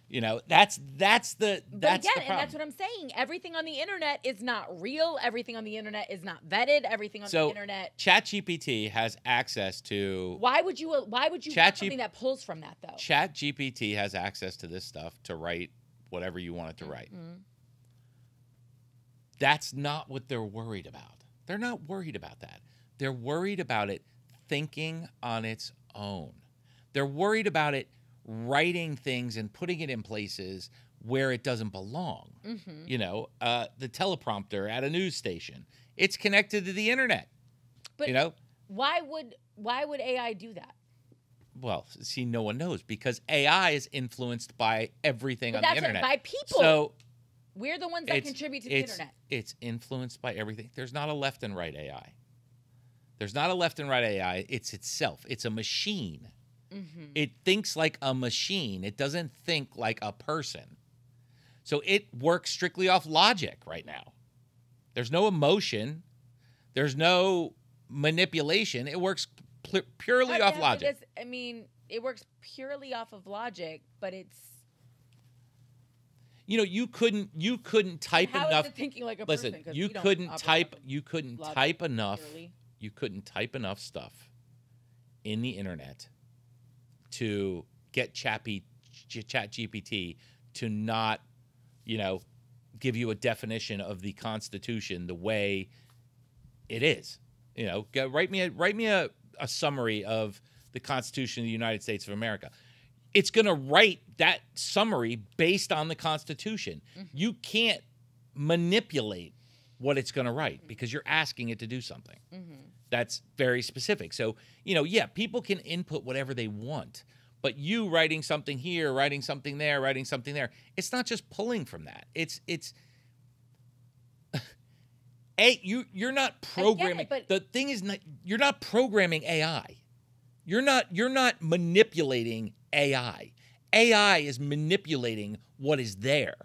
S2: You know, that's the
S1: but again,
S2: problem.
S1: and that's what I'm saying. Everything on the internet is not real. Everything on the internet is not vetted. Everything on the internet.
S2: ChatGPT has access to.
S1: Why would you want something that pulls from that though?
S2: ChatGPT has access to this stuff to write whatever you want it to write. That's not what they're worried about. They're not worried about that. They're worried about it thinking on its own. They're worried about it writing things and putting it in places where it doesn't belong. You know, the teleprompter at a news station, it's connected to the internet.
S1: But
S2: you know,
S1: why would AI do that?
S2: Well, see, no one knows because AI is influenced by everything on the internet.
S1: By people.
S2: So
S1: we're the ones that contribute to the internet.
S2: It's influenced by everything. There's not a left and right AI. There's not a left and right AI. It's itself. It's a machine. It thinks like a machine. It doesn't think like a person. So it works strictly off logic right now. There's no emotion. There's no manipulation. It works purely off logic.
S1: I mean, it works purely off of logic, but it's...
S2: You know, you couldn't type enough.
S1: How is it thinking like a person?
S2: Listen, you couldn't type enough.
S1: Purely.
S2: You couldn't type enough stuff in the internet to get ChatGPT to not, you know, give you a definition of the Constitution the way it is. You know, write me a summary of the Constitution of the United States of America. It's going to write that summary based on the Constitution. You can't manipulate what it's going to write because you're asking it to do something. That's very specific. So, you know, yeah, people can input whatever they want, but you writing something here, writing something there, writing something there, it's not just pulling from that. You're not programming. The thing is, you're not programming AI. You're not manipulating AI. AI is manipulating what is there.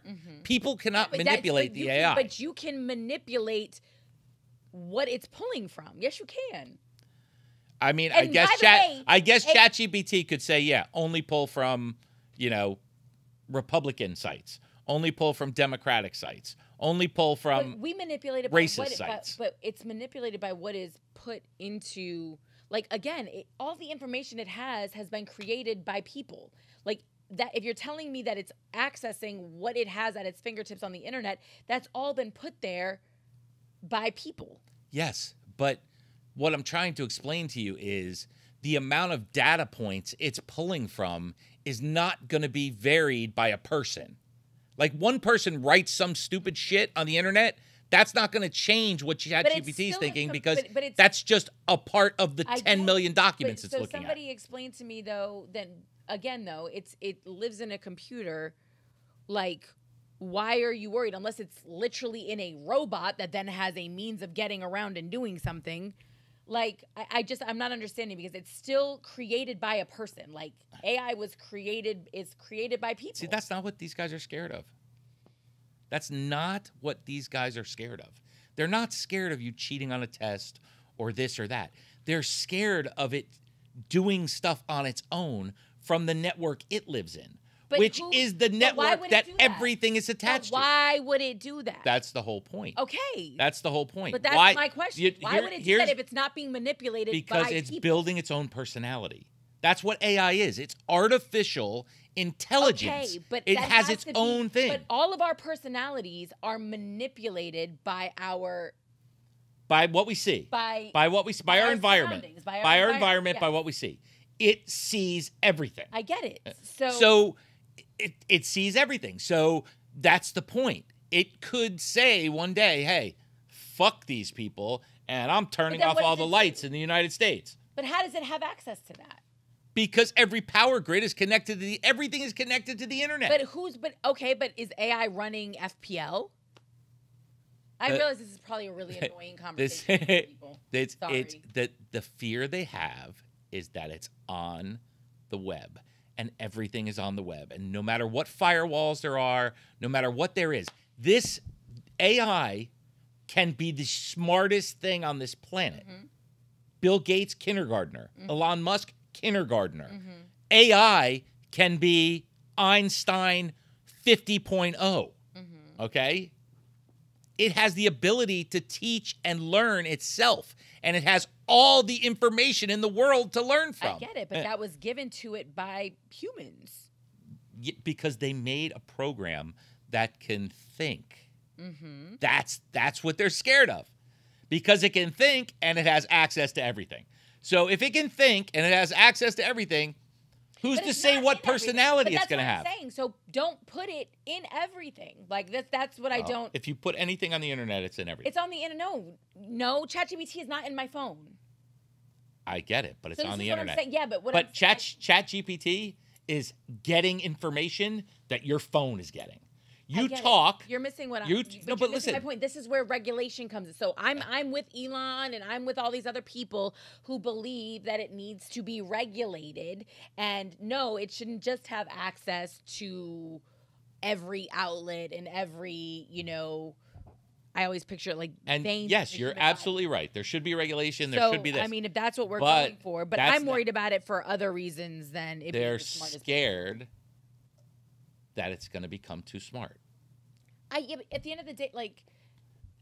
S2: People cannot manipulate the AI.
S1: But you can manipulate what it's pulling from. Yes, you can.
S2: I mean, I guess ChatGPT could say, yeah, only pull from, you know, Republican sites, only pull from Democratic sites, only pull from
S1: we manipulate it
S2: racist sites.
S1: But it's manipulated by what is put into, like, again, all the information it has been created by people. Like, that if you're telling me that it's accessing what it has at its fingertips on the internet, that's all been put there by people.
S2: Yes, but what I'm trying to explain to you is the amount of data points it's pulling from is not going to be varied by a person. Like, one person writes some stupid shit on the internet, that's not going to change what ChatGPT is thinking because that's just a part of the 10 million documents it's looking at.
S1: So somebody explained to me, though, that, again, though, it lives in a computer. Like, why are you worried? Unless it's literally in a robot that then has a means of getting around and doing something. Like, I'm not understanding because it's still created by a person. Like, AI is created by people.
S2: See, that's not what these guys are scared of. That's not what these guys are scared of. They're not scared of you cheating on a test or this or that. They're scared of it doing stuff on its own from the network it lives in, which is the network that everything is attached to.
S1: Why would it do that?
S2: That's the whole point.
S1: Okay.
S2: That's the whole point.
S1: But that's my question. Why would it do that if it's not being manipulated by people?
S2: Because it's building its own personality. That's what AI is. It's artificial intelligence.
S1: Okay, but
S2: it has its own thing.
S1: But all of our personalities are manipulated by
S2: what we see. By our environment. By our environment, by what we see. It sees everything.
S1: I get it.
S2: So it sees everything. So that's the point. It could say one day, hey, fuck these people, and I'm turning off all the lights in the United States.
S1: But how does it have access to that?
S2: Because every power grid is connected to everything is connected to the internet.
S1: But is AI running FPL? I realize this is probably a really annoying conversation for people. Sorry.
S2: The fear they have is that it's on the web and everything is on the web. And no matter what firewalls there are, no matter what there is, this AI can be the smartest thing on this planet. Bill Gates, kindergartner. Elon Musk, kindergartner. AI can be Einstein 50.0. Okay? It has the ability to teach and learn itself, and it has all the information in the world to learn from.
S1: I get it, but that was given to it by humans.
S2: Because they made a program that can think. That's what they're scared of. Because it can think and it has access to everything. So if it can think and it has access to everything, who's to say what personality it's going to have?
S1: That's what I'm saying. So don't put it in everything. Like that's what I don't.
S2: If you put anything on the internet, it's in everything.
S1: It's on the internet. No, ChatGPT is not in my phone.
S2: I get it, but it's on the internet.
S1: What I'm saying. Yeah,
S2: but ChatGPT is getting information that your phone is getting. You talk.
S1: You're missing what I'm.
S2: No, but listen.
S1: My point. This is where regulation comes in. So I'm with Elon and I'm with all these other people who believe that it needs to be regulated. And no, it shouldn't just have access to every outlet and every, I always picture it like
S2: veins. Yes, you're absolutely right. There should be regulation. There should be this.
S1: I mean, if that's what we're going for, but I'm worried about it for other reasons than it being the smartest.
S2: They're scared that it's going to become too smart.
S1: At the end of the day, like,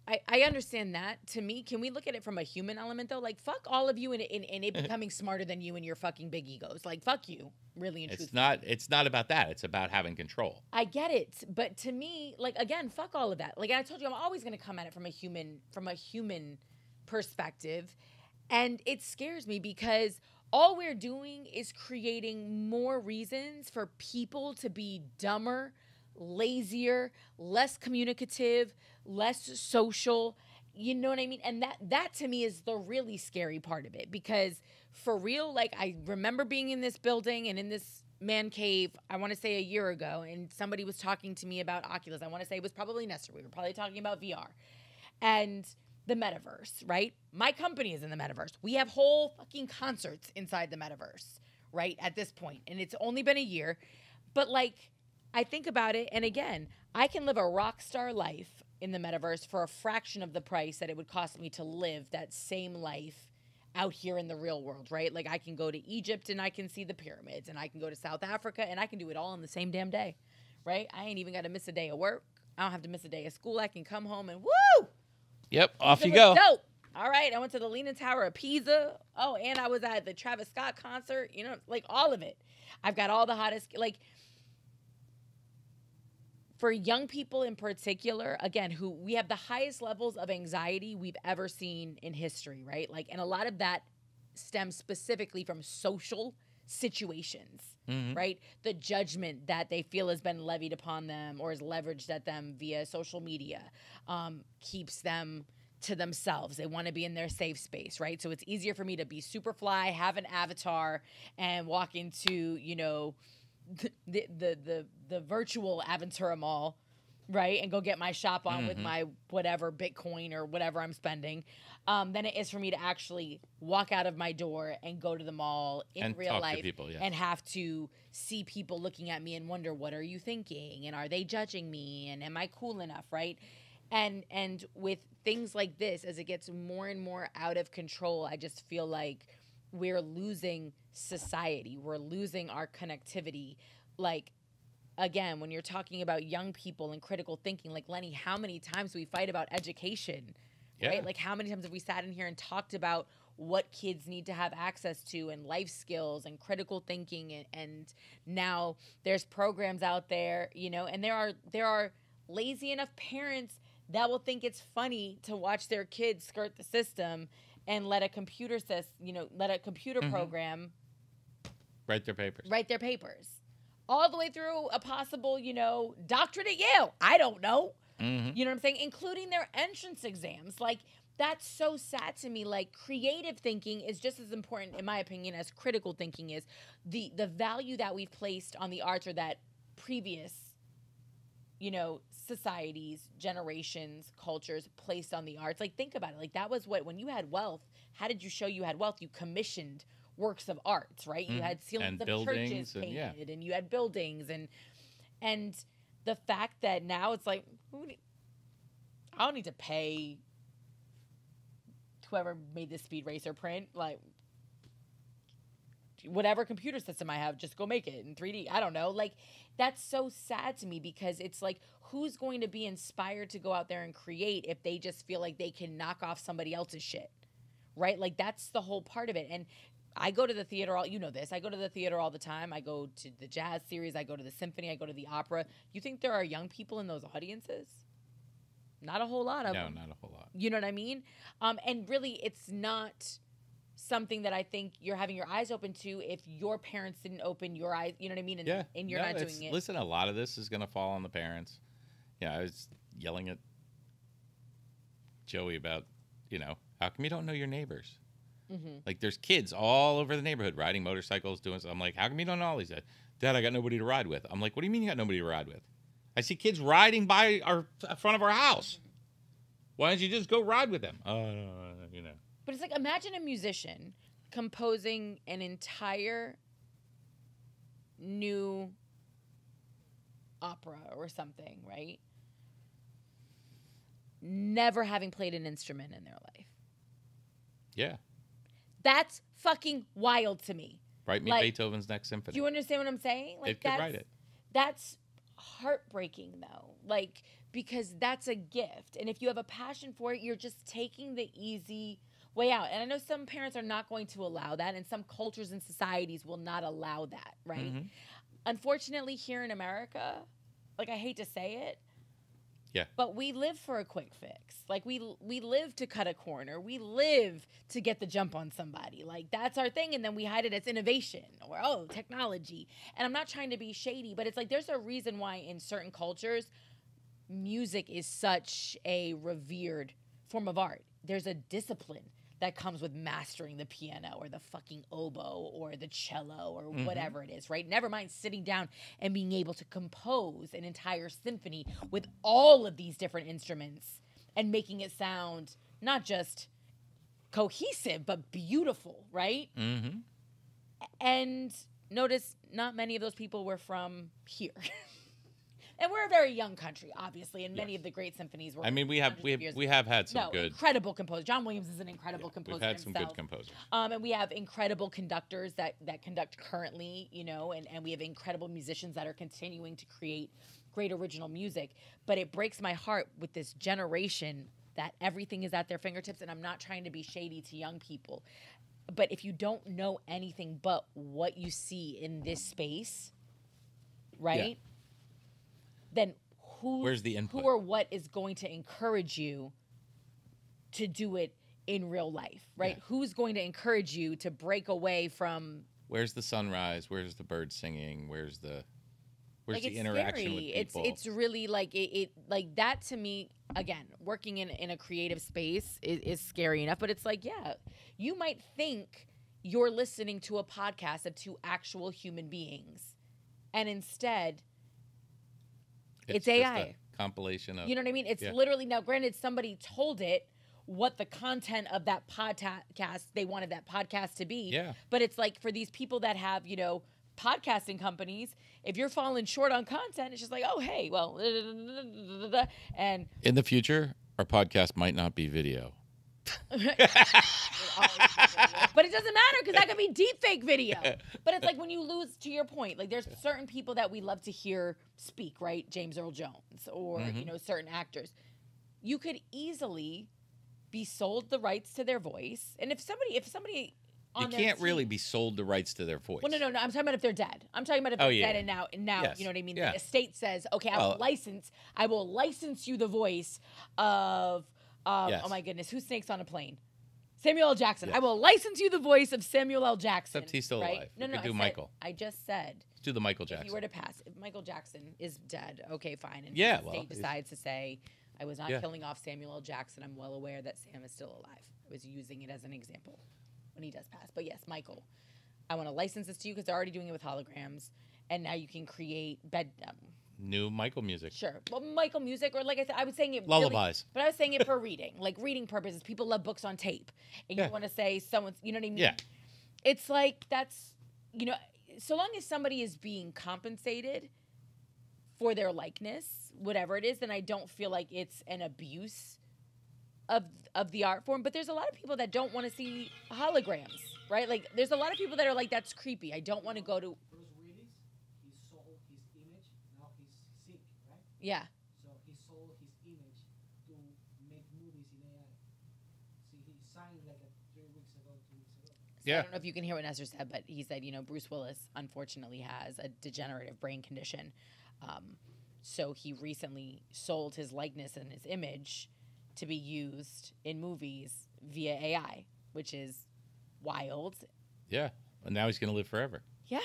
S1: I understand that. To me, can we look at it from a human element, though? Like, fuck all of you and it becoming smarter than you and your fucking big egos. Like, fuck you, really and truthfully.
S2: It's not about that. It's about having control.
S1: I get it. But to me, like, again, fuck all of that. Like, I told you, I'm always going to come at it from a human perspective. And it scares me because all we're doing is creating more reasons for people to be dumber, lazier, less communicative, less social. You know what I mean? And that to me is the really scary part of it, because for real, like, I remember being in this building and in this man cave, I want to say a year ago, and somebody was talking to me about Oculus. I want to say it was probably Nestor. We were probably talking about VR and the metaverse, right? My company is in the metaverse. We have whole fucking concerts inside the metaverse, right? At this point. And it's only been a year. But like, I think about it, and again, I can live a rock star life in the metaverse for a fraction of the price that it would cost me to live that same life out here in the real world, right? Like, I can go to Egypt and I can see the pyramids, and I can go to South Africa and I can do it all in the same damn day, right? I ain't even got to miss a day of work. I don't have to miss a day of school. I can come home and woo!
S2: Yep, off you go.
S1: Dope. All right, I went to the Leaning Tower of Pisa. Oh, and I was at the Travis Scott concert. Like, all of it. I've got all the hottest, like, for young people in particular, again, who we have the highest levels of anxiety we've ever seen in history, right? Like, and a lot of that stems specifically from social situations, right? The judgment that they feel has been levied upon them or is leveraged at them via social media keeps them to themselves. They want to be in their safe space, right? So it's easier for me to be super fly, have an avatar, and walk into, the virtual Aventura Mall, right, and go get my shop on with my whatever Bitcoin or whatever I'm spending, than it is for me to actually walk out of my door and go to the mall in real life and have to see people looking at me and wonder, what are you thinking? And are they judging me? And am I cool enough, right? And with things like this, as it gets more and more out of control, I just feel like we're losing society. We're losing our connectivity. Like, again, when you're talking about young people and critical thinking, like, Lenny, how many times do we fight about education, right? Like, how many times have we sat in here and talked about what kids need to have access to and life skills and critical thinking? And now there's programs out there, and there are lazy enough parents that will think it's funny to watch their kids skirt the system and let a computer program
S2: write their papers.
S1: All the way through a possible, doctorate at Yale. I don't know. You know what I'm saying? Including their entrance exams. Like, that's so sad to me. Like, creative thinking is just as important, in my opinion, as critical thinking is. The value that we've placed on the arts, or that previous, societies, generations, cultures placed on the arts. Like, think about it. Like, that was when you had wealth, how did you show you had wealth? You commissioned works of arts, right? You had ceilings of churches painted, and you had buildings, and the fact that now it's like, I don't need to pay whoever made this Speed Racer print. Like, whatever computer system I have, just go make it in 3D. I don't know. Like, that's so sad to me because it's like, who's going to be inspired to go out there and create if they just feel like they can knock off somebody else's shit, right? Like, that's the whole part of it. And I go to the theater, you know this, I go to the theater all the time. I go to the jazz series, I go to the symphony, I go to the opera. You think there are young people in those audiences? Not a whole lot of them.
S2: No, not a whole lot.
S1: You know what I mean? And really, it's not something that I think you're having your eyes open to if your parents didn't open your eyes, you know what I mean? And you're not doing it.
S2: Listen, a lot of this is going to fall on the parents. I was yelling at Joey about, how come you don't know your neighbors? Mm-hmm. Like, there's kids all over the neighborhood riding motorcycles, doing something. I'm like, how come you don't know all these guys? Dad, I got nobody to ride with. I'm like, what do you mean you got nobody to ride with? I see kids riding by front of our house. Why don't you just go ride with them?
S1: But it's like, imagine a musician composing an entire new opera or something, right? Never having played an instrument in their life.
S2: Yeah.
S1: That's fucking wild to me.
S2: Write me Beethoven's Next Symphony.
S1: Do you understand what I'm saying?
S2: Like, could write it.
S1: That's heartbreaking, though. Like, because that's a gift. And if you have a passion for it, you're just taking the easy way out. And I know some parents are not going to allow that, and some cultures and societies will not allow that, right? Mm-hmm. Unfortunately, here in America, like, I hate to say it, but we live for a quick fix. Like, we live to cut a corner. We live to get the jump on somebody. Like, that's our thing. And then we hide it as innovation or, technology. And I'm not trying to be shady, but it's like there's a reason why in certain cultures, music is such a revered form of art. There's a discipline that comes with mastering the piano or the fucking oboe or the cello or whatever it is, right? Never mind sitting down and being able to compose an entire symphony with all of these different instruments and making it sound not just cohesive, but beautiful, right? Mm-hmm. And notice not many of those people were from here. And we're a very young country, obviously, and many of the great symphonies were.
S2: I mean, we have had some good
S1: incredible composers. John Williams is an incredible composer.
S2: We've had some good composers,
S1: and we have incredible conductors that conduct currently, and we have incredible musicians that are continuing to create great original music. But it breaks my heart with this generation that everything is at their fingertips, and I'm not trying to be shady to young people, but if you don't know anything but what you see in this space, right? Yeah. Then
S2: where's the input?
S1: Who or what is going to encourage you to do it in real life, right? Yeah. Who's going to encourage you to break away from?
S2: Where's the sunrise? Where's the birds singing? Where's the interaction
S1: scary.
S2: With people?
S1: It's really like it like that to me. Again, working in a creative space is scary enough, but it's like, you might think you're listening to a podcast of two actual human beings, and instead. It's AI.
S2: Just a compilation of...
S1: You know what I mean? It's literally... Now, granted, somebody told it what the content of that podcast, they wanted that podcast to be.
S2: Yeah.
S1: But it's like for these people that have, podcasting companies, if you're falling short on content, it's just like, oh, hey, well... And...
S2: In the future, our podcast might not be video.
S1: But it doesn't matter because that could be deep fake video. But it's like when you lose, to your point, like there's certain people that we love to hear speak, right? James Earl Jones or certain actors. You could easily be sold the rights to their voice, and if somebody on
S2: you can't really be sold the rights to their voice.
S1: Well, no. I'm talking about if they're dead. I'm talking about if they're dead and now yes. You know what I mean? Yeah. The estate says, okay, I will license you the voice of. Yes. Oh my goodness, who snakes on a plane? Samuel L. Jackson. Yes. I will license you the voice of Samuel L. Jackson.
S2: Except he's still alive.
S1: No.
S2: Do Michael.
S1: I just said.
S2: Let's do the Michael Jackson.
S1: If you were to pass, if Michael Jackson is dead, okay, fine. And
S2: the
S1: state decides to say, I was not killing off Samuel L. Jackson. I'm well aware that Sam is still alive. I was using it as an example when he does pass. But yes, Michael, I want to license this to you because they're already doing it with holograms, and now you can create
S2: new Michael music.
S1: Sure. Well, Michael music, or like I said, I was saying it
S2: lullabies.
S1: But I was saying it for reading, like reading purposes. People love books on tape. And you want to say someone's, you know what I mean?
S2: Yeah.
S1: It's like that's, so long as somebody is being compensated for their likeness, whatever it is, then I don't feel like it's an abuse of the art form. But there's a lot of people that don't want to see holograms. right? Like, there's a lot of people that are like, that's creepy. I don't want to go to.
S3: Bruce Willis, he sold his image. Now he's sick, right?
S1: Yeah.
S3: So he sold his image to make movies in AI. See, he signed like 3 weeks ago, 2 weeks ago.
S1: So yeah. I don't know if you can hear what Nestor said, but he said, Bruce Willis unfortunately has a degenerative brain condition. So he recently sold his likeness and his image to be used in movies via AI, which is wild.
S2: Yeah. And now he's going to live forever.
S1: Yeah.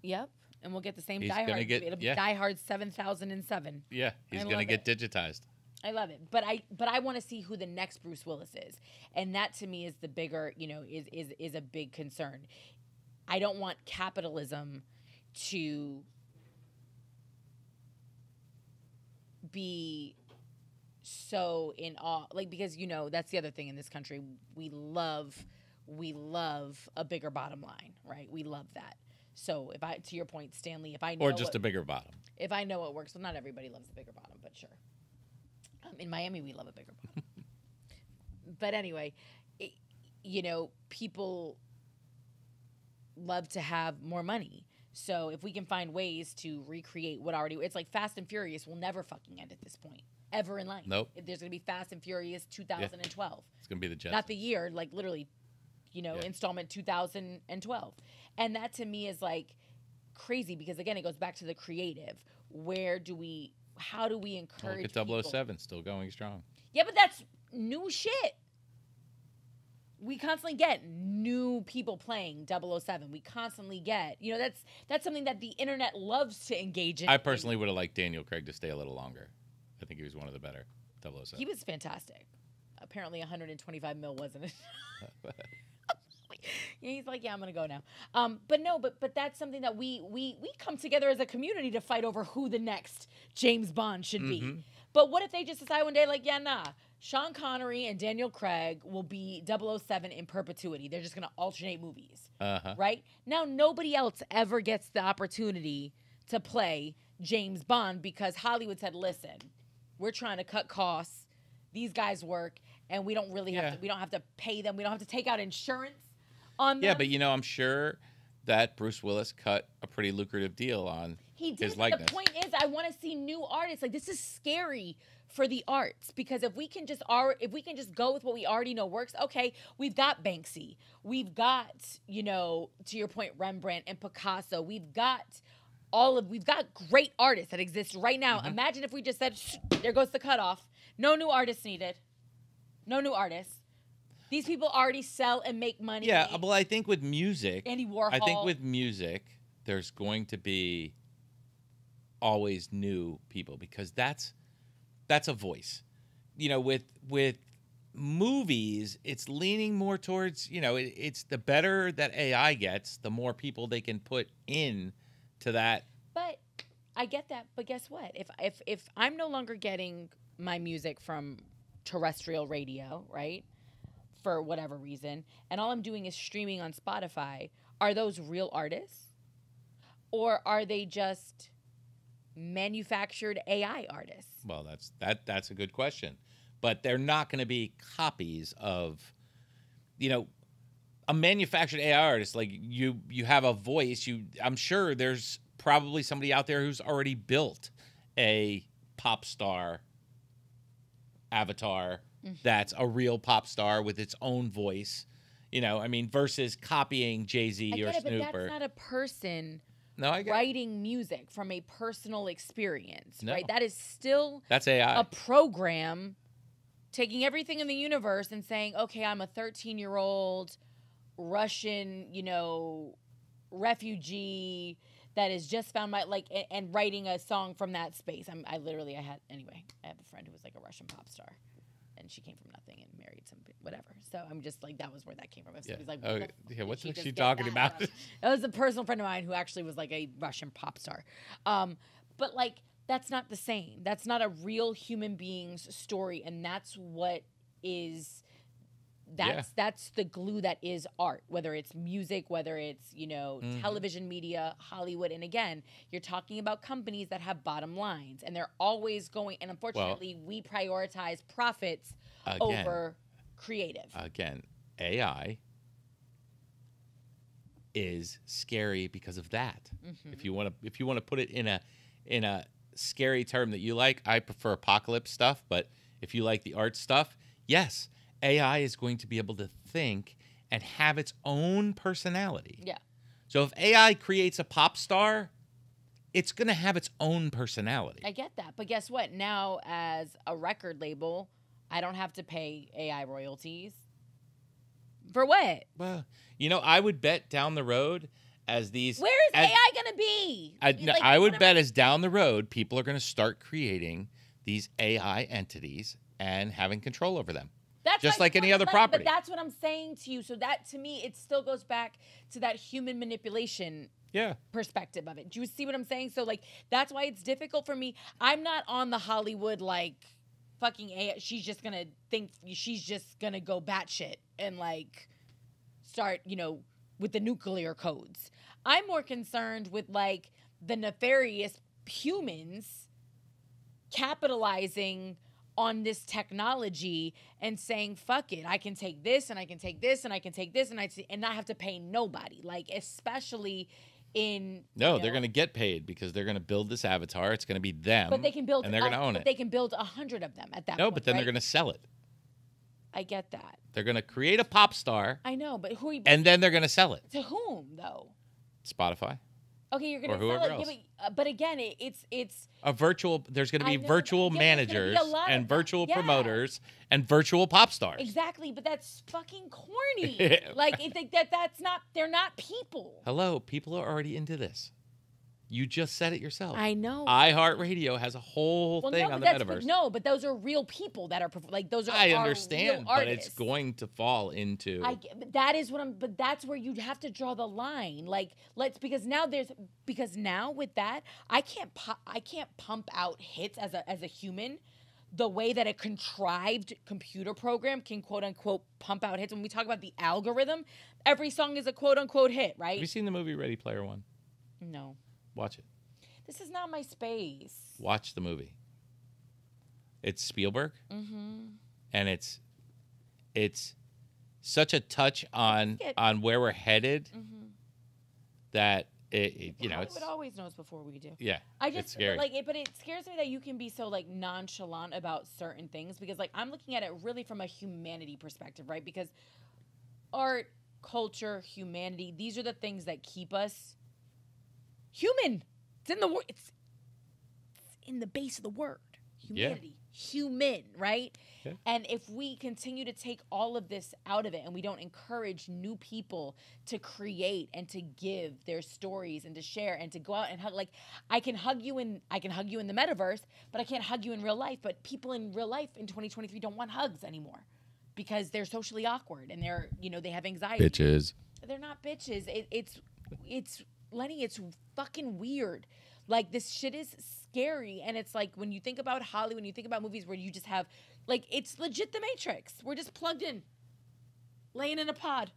S1: Yep. And we'll get the same Die Hard. It'll be Die Hard 7007.
S2: Yeah. He's going to get digitized.
S1: I love it. But I want to see who the next Bruce Willis is. And that to me is the bigger, is a big concern. I don't want capitalism to be so in awe, like, because that's the other thing in this country. We love a bigger bottom line, right? We love that. So to your point, Stanley, if I know,
S2: or just a bigger bottom,
S1: if I know what works, well, not everybody loves a bigger bottom, but sure. In Miami, we love a bigger bottom. But anyway, people love to have more money. So if we can find ways to recreate what already, it's like Fast and Furious will never fucking end at this point, ever in life.
S2: Nope.
S1: There's going to be Fast and Furious 2012. Yeah.
S2: It's going to be the Jetsons.
S1: Not the year, like literally, installment 2012. And that to me is like crazy because, again, it goes back to the creative. How do we encourage
S2: look at 007, still going strong.
S1: Yeah, but that's new shit. We constantly get new people playing 007. We constantly get, that's something that the internet loves to engage in.
S2: I personally would have liked Daniel Craig to stay a little longer. I think he was one of the better 007.
S1: He was fantastic. Apparently 125 mil wasn't it? He's like, yeah, I'm going to go now. But that's something that we come together as a community to fight over who the next James Bond should be. But what if they just decide one day, like, yeah, nah, Sean Connery and Daniel Craig will be 007 in perpetuity. They're just going to alternate movies, right? Now, nobody else ever gets the opportunity to play James Bond because Hollywood said, listen, we're trying to cut costs. These guys work, and we don't really have to. We don't have to pay them. We don't have to take out insurance on them.
S2: Yeah, but I'm sure that Bruce Willis cut a pretty lucrative deal on his likeness.
S1: The point is, I want to see new artists. Like, this is scary for the arts because if we can just go with what we already know works. Okay, we've got Banksy, we've got to your point, Rembrandt and Picasso. We've got great artists that exist right now. Imagine if we just said, there goes the cutoff. No new artists needed. No new artists. These people already sell and make money.
S2: Yeah, well, I think with music,
S1: Andy Warhol.
S2: I think with music, there's going to be always new people because that's a voice. With movies, it's leaning more towards, it's the better that AI gets, the more people they can put in to that.
S1: But I get that. But guess what? If I'm no longer getting my music from terrestrial radio, right, for whatever reason, and all I'm doing is streaming on Spotify, are those real artists? Or are they just manufactured AI artists?
S2: Well, that's a good question. But they're not going to be copies of, a manufactured AI artist. Like you have a voice. I'm sure there's probably somebody out there who's already built a pop star avatar that's a real pop star with its own voice, versus copying Jay-Z or Snoop.
S1: But that's not a person
S2: I get
S1: writing music from a personal experience, right? That is still
S2: that's AI.
S1: A program taking everything in the universe and saying, okay, I'm a 13-year-old Russian, refugee that has just found and writing a song from that space. I have a friend who was like a Russian pop star, and she came from nothing and married some whatever. So I'm just like, that was where that came from. If like,
S2: what's she talking about?
S1: That was a personal friend of mine who actually was like a Russian pop star. But like, that's not the same. That's not a real human being's story, and that's what is. That's the glue that is art, whether it's music, whether it's, television media, Hollywood. And again, you're talking about companies that have bottom lines, and they're always going, and unfortunately, we prioritize profits over creative.
S2: Again, AI is scary because of that. If you want to put it in a scary term that you like, I prefer apocalypse stuff, but if you like the art stuff, yes, AI is going to be able to think and have its own personality.
S1: Yeah.
S2: So if AI creates a pop star, it's going to have its own personality.
S1: I get that. But guess what? Now, as a record label, I don't have to pay AI royalties. For what?
S2: Well, I would bet down the road as these...
S1: Where is AI going to be?
S2: I would bet as down the road, people are going to start creating these AI entities and having control over them. That's just like any other property.
S1: But that's what I'm saying to you. So that, to me, it still goes back to that human manipulation perspective of it. Do you see what I'm saying? So, that's why it's difficult for me. I'm not on the Hollywood, fucking AI. She's just going to think she's just going to go batshit and, start, with the nuclear codes. I'm more concerned with, the nefarious humans capitalizing on this technology and saying, fuck it, I can take this and I can take this and I can take this and not have to pay nobody. Especially in...
S2: No, they're going to get paid because they're going to build this avatar. It's going to be them.
S1: But they can build...
S2: And they're going to own it.
S1: They can build 100 of them at that point.
S2: No, but then they're going to sell it.
S1: I get that.
S2: They're going to create a pop star.
S1: I know, but who...
S2: And then they're going to sell it.
S1: To whom, though?
S2: Spotify.
S1: Okay, you're going to sell it. Yeah, but again, it's
S2: a virtual. There's going to be virtual managers and virtual promoters and virtual pop stars.
S1: Exactly, but that's fucking corny. That's not. They're not people.
S2: Hello, people are already into this. You just said it yourself.
S1: I know.
S2: iHeartRadio has a whole thing on the metaverse.
S1: No, but those are real people that are those are. I
S2: understand,
S1: real
S2: but it's going to fall into.
S1: That is what I'm. But that's where you'd have to draw the line. Because now with that, I can't pump out hits as a human. The way that a contrived computer program can quote unquote pump out hits. When we talk about the algorithm, every song is a quote unquote hit, right?
S2: Have you seen the movie Ready Player One?
S1: No.
S2: Watch it.
S1: This is not my space.
S2: Watch the movie. It's Spielberg, and it's such a touch on where we're headed that
S1: Hollywood always knows before we do.
S2: Yeah,
S1: it's scary. But it scares me that you can be so nonchalant about certain things because I'm looking at it really from a humanity perspective, right? Because art, culture, humanity, these are the things that keep us human. It's in the word. It's in the base of the word. Humanity. Human, right? Yeah. And if we continue to take all of this out of it and we don't encourage new people to create and to give their stories and to share and to go out and hug, I can hug you in the metaverse, but I can't hug you in real life. But people in real life in 2023 don't want hugs anymore because they're socially awkward and they're, they have anxiety.
S2: Bitches.
S1: They're not bitches. It's Lenny, it's fucking weird. This shit is scary. And it's when you think about Hollywood, when you think about movies where you just have, it's legit the Matrix. We're just plugged in, laying in a pod.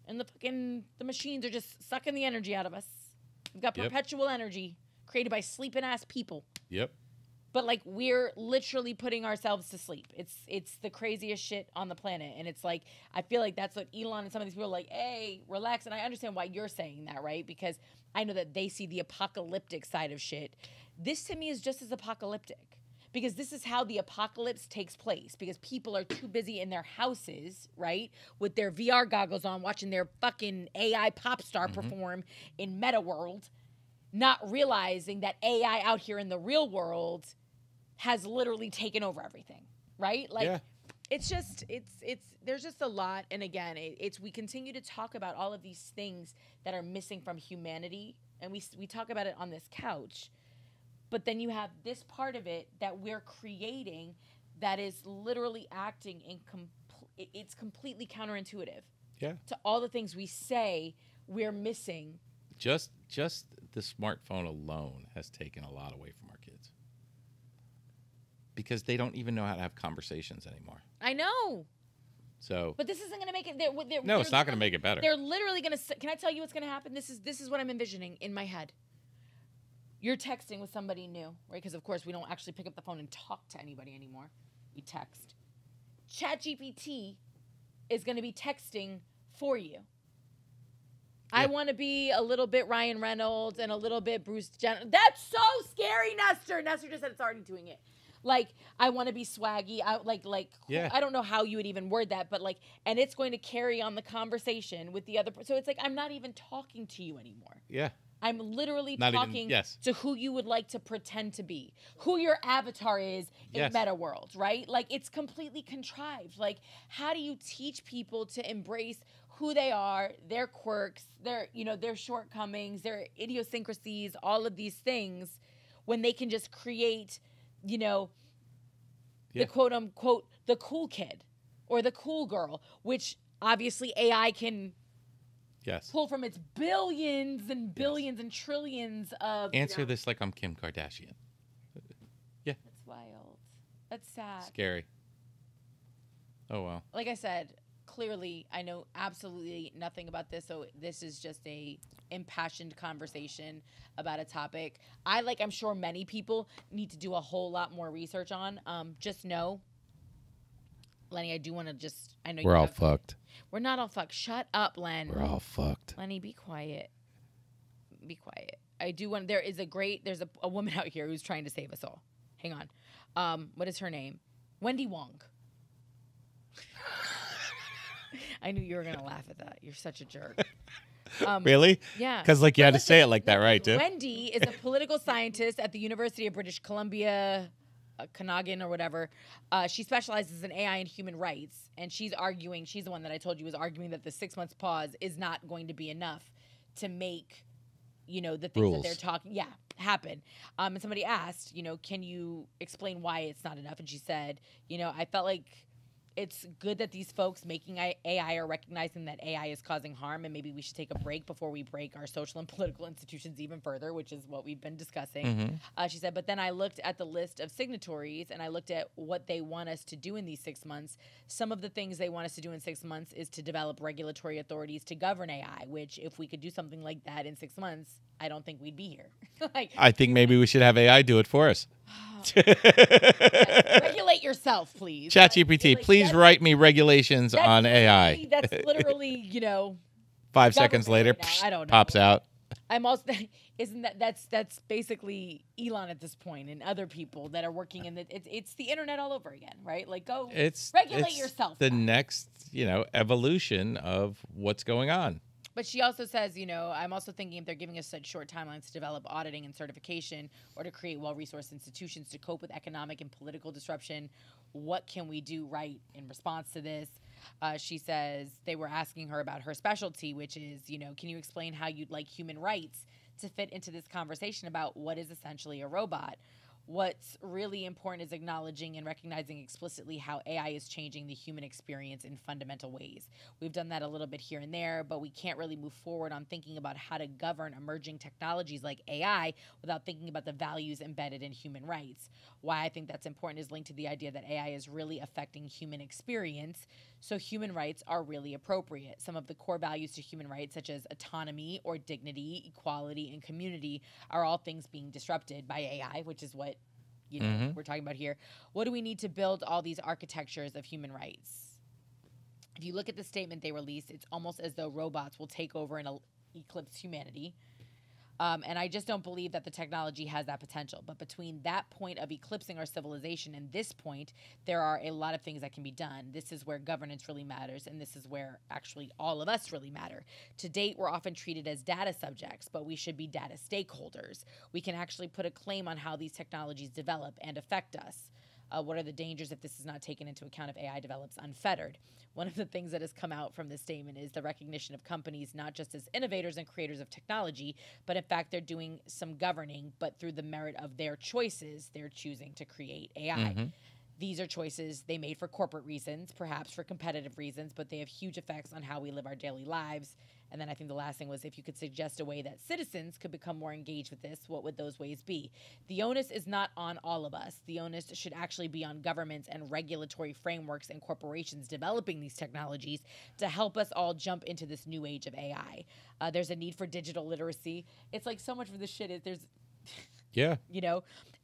S1: And the machines are just sucking the energy out of us. We've got perpetual energy created by sleeping ass people.
S2: Yep.
S1: But we're literally putting ourselves to sleep. It's the craziest shit on the planet. And it's I feel like that's what Elon and some of these people are hey, relax. And I understand why you're saying that, right? Because I know that they see the apocalyptic side of shit. This to me is just as apocalyptic. Because this is how the apocalypse takes place. Because people are too busy in their houses, right? With their VR goggles on, watching their fucking AI pop star perform in Meta World. Not realizing that AI out here in the real world has literally taken over everything, right? It's there's just a lot. And again, we continue to talk about all of these things that are missing from humanity. And we talk about it on this couch. But then you have this part of it that we're creating that is literally acting it's completely counterintuitive.
S2: Yeah.
S1: To all the things we say we're missing.
S2: Just the smartphone alone has taken a lot away from our kids. Because they don't even know how to have conversations anymore.
S1: I know.
S2: So.
S1: But this isn't going to make it.
S2: No, it's not going to make it better.
S1: They're literally going to. Can I tell you what's going to happen? This is what I'm envisioning in my head. You're texting with somebody new, right? Because of course we don't actually pick up the phone and talk to anybody anymore. We text. ChatGPT is going to be texting for you. I want to be a little bit Ryan Reynolds and a little bit Bruce Jenner. That's so scary, Nestor. Nestor just said it's already doing it. Like, I want to be swaggy. I don't know how you would even word that, but like, and it's going to carry on the conversation with the other person. So it's like, I'm not even talking to you anymore.
S2: Yeah.
S1: I'm literally talking to who you would like to pretend to be, who your avatar is in meta world, right? Like, it's completely contrived. Like, how do you teach people to embrace who they are, their quirks, their shortcomings, their idiosyncrasies, all of these things, when they can just create, the quote unquote, the cool kid or the cool girl, which obviously AI can pull from its billions and billions and trillions of...
S2: Answer this like I'm Kim Kardashian. Yeah.
S1: That's wild. That's sad.
S2: Scary. Oh, well.
S1: Like I said, clearly, I know absolutely nothing about this, so this is just a impassioned conversation about a topic I'm sure many people need to do a whole lot more research on. Just know, Lenny, I do want to I know
S2: we're all fucked.
S1: We're not all fucked. Shut up, Len.
S2: We're all fucked.
S1: Lenny, be quiet. Be quiet. I do want... There's a woman out here who's trying to save us all. Hang on. What is her name? Wendy Wong. I knew you were going to laugh at that. You're such a jerk.
S2: Really?
S1: Yeah.
S2: Because you had to say it like that, right, dude?
S1: Wendy is a political scientist at the University of British Columbia, Connaughton or whatever. She specializes in AI and human rights, and she's the one that I told you was arguing that the 6 months pause is not going to be enough to make, the things
S2: rules
S1: that they're talking, happen. And somebody asked, can you explain why it's not enough? And she said, I felt like it's good that these folks making AI are recognizing that AI is causing harm, and maybe we should take a break before we break our social and political institutions even further, which is what we've been discussing.
S2: Mm-hmm.
S1: She said, but then I looked at the list of signatories, and I looked at what they want us to do in these 6 months. Some of the things they want us to do in 6 months is to develop regulatory authorities to govern AI, which if we could do something like that in 6 months, I don't think we'd be here.
S2: I think maybe we should have AI do it for us.
S1: Regulate yourself, please.
S2: ChatGPT, please write me regulations on AI.
S1: That's literally,
S2: 5 seconds later,
S1: right I don't know.
S2: Pops out.
S1: I'm also that's basically Elon at this point and other people that are working in it's the internet all over again, right? Like regulate yourself.
S2: The next, evolution of what's going on.
S1: But she also says, I'm also thinking if they're giving us such short timelines to develop auditing and certification or to create well-resourced institutions to cope with economic and political disruption, what can we do right in response to this? She says they were asking her about her specialty, which is, can you explain how you'd like human rights to fit into this conversation about what is essentially a robot? What's really important is acknowledging and recognizing explicitly how AI is changing the human experience in fundamental ways. We've done that a little bit here and there, but we can't really move forward on thinking about how to govern emerging technologies like AI without thinking about the values embedded in human rights. Why I think that's important is linked to the idea that AI is really affecting human experience, so human rights are really appropriate. Some of the core values to human rights, such as autonomy or dignity, equality, and community, are all things being disrupted by AI, which is what we're talking about here. What do we need to build all these architectures of human rights? If you look at the statement they released, it's almost as though robots will take over and eclipse humanity. And I just don't believe that the technology has that potential. But between that point of eclipsing our civilization and this point, there are a lot of things that can be done. This is where governance really matters, and this is where actually all of us really matter. To date, we're often treated as data subjects, but we should be data stakeholders. We can actually put a claim on how these technologies develop and affect us. What are the dangers if this is not taken into account if AI develops unfettered? One of the things that has come out from this statement is the recognition of companies not just as innovators and creators of technology, but in fact they're doing some governing, but through the merit of their choices, they're choosing to create AI. Mm-hmm. These are choices they made for corporate reasons, perhaps for competitive reasons, but they have huge effects on how we live our daily lives. And then I think the last thing was, if you could suggest a way that citizens could become more engaged with this, what would those ways be? The onus is not on all of us. The onus should actually be on governments and regulatory frameworks and corporations developing these technologies to help us all jump into this new age of AI. There's a need for digital literacy. It's like so much of this shit is there's,
S2: yeah,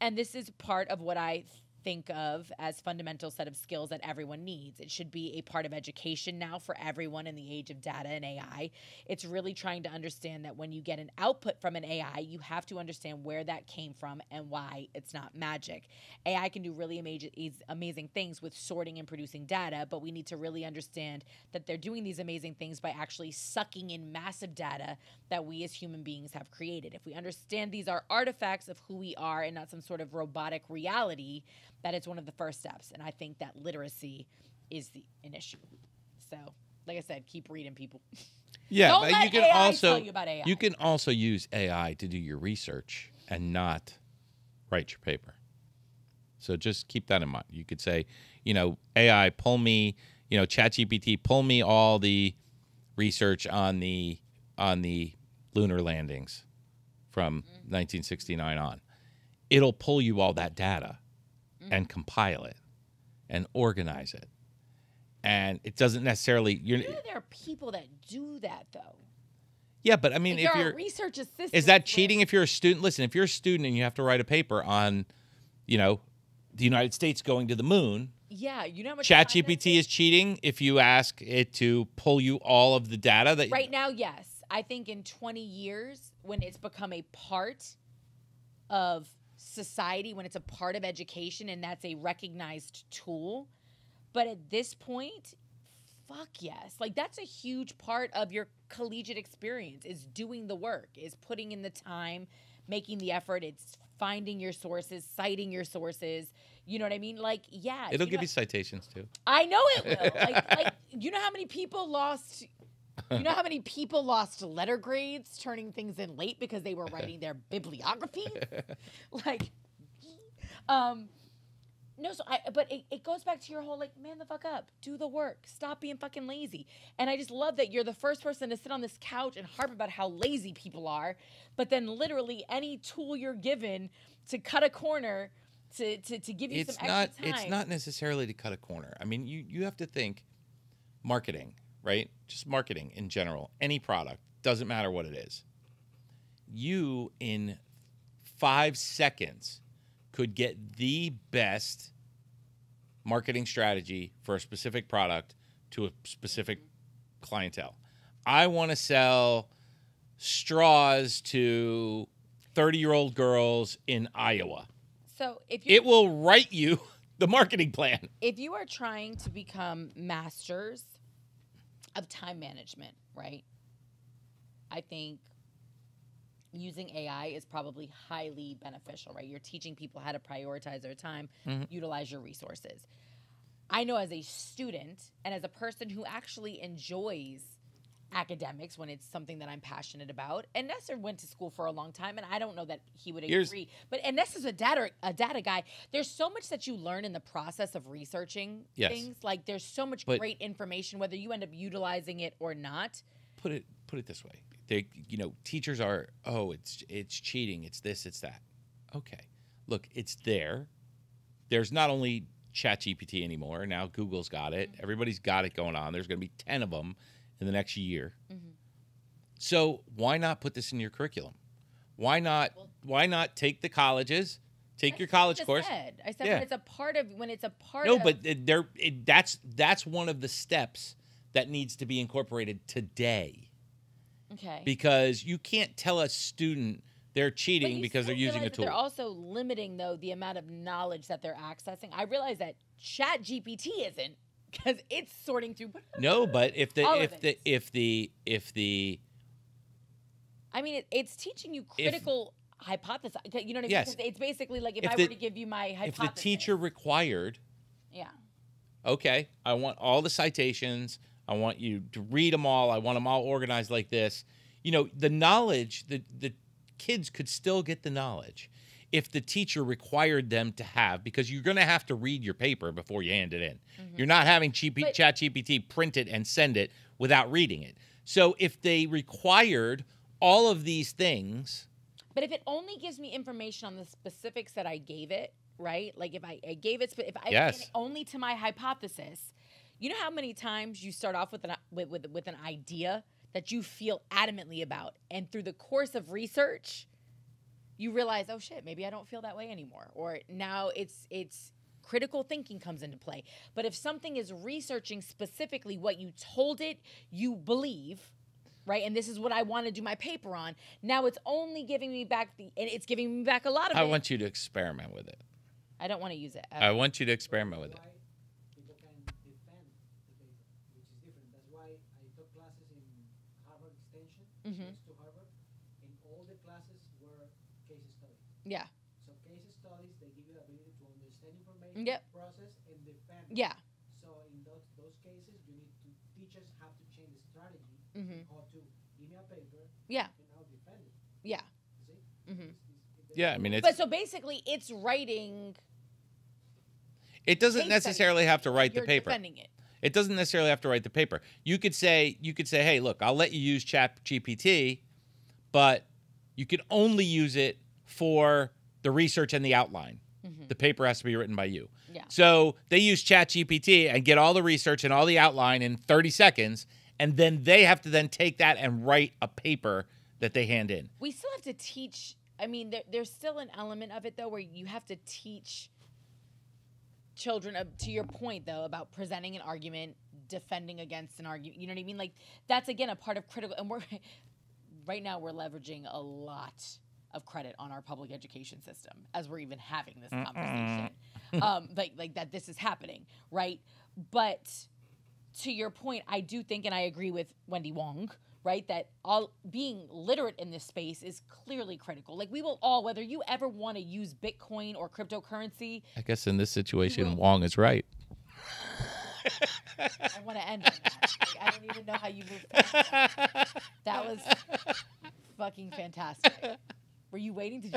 S1: and this is part of what I think of as fundamental set of skills that everyone needs. It should be a part of education now for everyone in the age of data and AI. It's really trying to understand that when you get an output from an AI, you have to understand where that came from and why it's not magic. AI can do really amazing things with sorting and producing data, but we need to really understand that they're doing these amazing things by actually sucking in massive data that we as human beings have created. If we understand these are artifacts of who we are and not some sort of robotic reality, that it's one of the first steps. And I think that literacy is an issue. So, like I said, keep reading, people.
S2: Yeah,
S1: Don't
S2: but
S1: let
S2: you can
S1: AI
S2: also
S1: tell you about AI.
S2: You can also use AI to do your research and not write your paper. So just keep that in mind. You could say, AI, pull me, ChatGPT, pull me all the research on the lunar landings from 1969 on. It'll pull you all that data and compile it and organize it. And it doesn't necessarily...
S1: there are people that do that, though.
S2: Yeah, but I mean, if you're...
S1: a research assistant...
S2: Is that cheating if you're a student? Listen, if you're a student and you have to write a paper on, the United States going to the moon...
S1: Yeah, you know how much...
S2: ChatGPT is cheating if you ask it to pull you all of the data that...
S1: Right now, yes. I think in 20 years, when it's become a part of society, when it's a part of education, and that's a recognized tool. But at this point, fuck yes. Like, that's a huge part of your collegiate experience, is doing the work, is putting in the time, making the effort. It's finding your sources, citing your sources. You know what I mean? Like, yeah.
S2: It'll give you citations, too.
S1: I know it will. like, you know how many people lost... You know how many people lost letter grades turning things in late because they were writing their bibliography? But it goes back to your whole, man the fuck up, do the work, stop being fucking lazy. And I just love that you're the first person to sit on this couch and harp about how lazy people are, but then literally any tool you're given to cut a corner, to give you some extra time.
S2: It's not necessarily to cut a corner. I mean, you have to think marketing. Right? Just marketing in general. Any product. Doesn't matter what it is. You, in 5 seconds, could get the best marketing strategy for a specific product to a specific clientele. I want to sell straws to 30-year-old girls in Iowa.
S1: So
S2: it will write you the marketing plan.
S1: If you are trying to become masters of time management, right? I think using AI is probably highly beneficial, right? You're teaching people how to prioritize their time, utilize your resources. I know as a student and as a person who actually enjoys academics when it's something that I'm passionate about, and Nestor went to school for a long time, and I don't know that he would agree. But Nestor's a data guy. There's so much that you learn in the process of researching things. Like, there's so much great information, whether you end up utilizing it or not.
S2: Put it this way. Teachers are, it's cheating, it's this, it's that. Okay. Look, it's there. There's not only ChatGPT anymore. Now Google's got it. Everybody's got it going on. There's going to be 10 of them in the next year. So why not put this in your curriculum? Why not take the colleges, take your college course?
S1: I said when it's a part of
S2: No, but that's one of the steps that needs to be incorporated today.
S1: Okay.
S2: Because you can't tell a student they're cheating because they're using a tool.
S1: They're also limiting, though, the amount of knowledge that they're accessing. I realize that ChatGPT isn't, because it's sorting through.
S2: No, but if the
S1: I mean, it's teaching you critical hypothesis. You know what I mean? Yes. It's basically like if I were to give you my hypothesis.
S2: If the teacher required.
S1: Yeah.
S2: Okay, I want all the citations. I want you to read them all. I want them all organized like this. The knowledge, the kids could still get the knowledge if the teacher required them to have, because you're going to have to read your paper before you hand it in. You're not having ChatGPT print it and send it without reading it. So if they required all of these things.
S1: But if it only gives me information on the specifics that I gave it, right? Like if I gave it, if I gave it only to my hypothesis, you know how many times you start off with an idea that you feel adamantly about, and through the course of research, you realize, oh shit, maybe I don't feel that way anymore, or now it's critical thinking comes into play. But if something is researching specifically what you told it you believe, right, and this is what I want to do my paper on, now it's only giving me back and it's giving me back a lot of it.
S2: I want you to experiment with it.
S1: I don't want to use it.
S2: I want you to experiment with it.
S3: People can defend the paper, which is different. That's why I took classes in Harvard Extension, next to Harvard, and all the classes were case studies.
S1: Yeah.
S3: So case studies, they give you the ability to understand information, process, and defend.
S1: Yeah.
S3: So in those cases, you need to teach us how to change the strategy, how to give me a paper, and I'll defend it.
S1: Yeah.
S3: You see?
S2: Yeah, I mean,
S1: but so basically, it's writing.
S2: It doesn't necessarily have to write the paper.
S1: Defending it.
S2: It doesn't necessarily have to write the paper. You could say, hey, look, I'll let you use GPT, but you can only use it for the research and the outline. The paper has to be written by you.
S1: Yeah.
S2: So they use ChatGPT and get all the research and all the outline in 30 seconds, and then they have to then take that and write a paper that they hand in.
S1: We still have to teach. I mean, there's still an element of it, though, where you have to teach children, to your point, though, about presenting an argument, defending against an argument. You know what I mean? Like, that's, again, a part of critical. And right now, we're leveraging a lot of credit on our public education system as we're even having this conversation. Like that this is happening, right? But to your point, I do think, and I agree with Wendy Wong, right, that all being literate in this space is clearly critical. Like, we will all, whether you ever want to use Bitcoin or cryptocurrency.
S2: I guess in this situation, Wong is right.
S1: I want to end on that. Like, I don't even know how you moved past that. That was fucking fantastic. Were you waiting?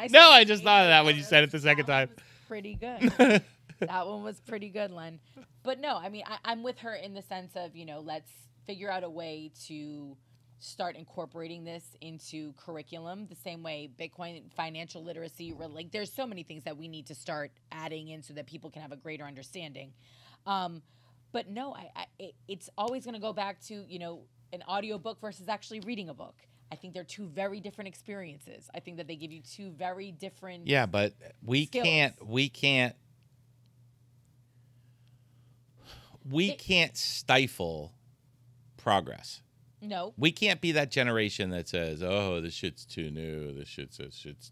S2: No, I just thought of that when you said it the second time.
S1: Pretty good. That one was pretty good, Len. But no, I mean, I'm with her in the sense of, let's figure out a way to start incorporating this into curriculum the same way Bitcoin, financial literacy, like there's so many things that we need to start adding in so that people can have a greater understanding. But no, it's always going to go back to, an audiobook versus actually reading a book. I think they're two very different experiences. I think that they give you two very different
S2: Yeah, but we
S1: skills.
S2: can't stifle progress.
S1: No.
S2: We can't be that generation that says, oh, this shit's too new. This shit's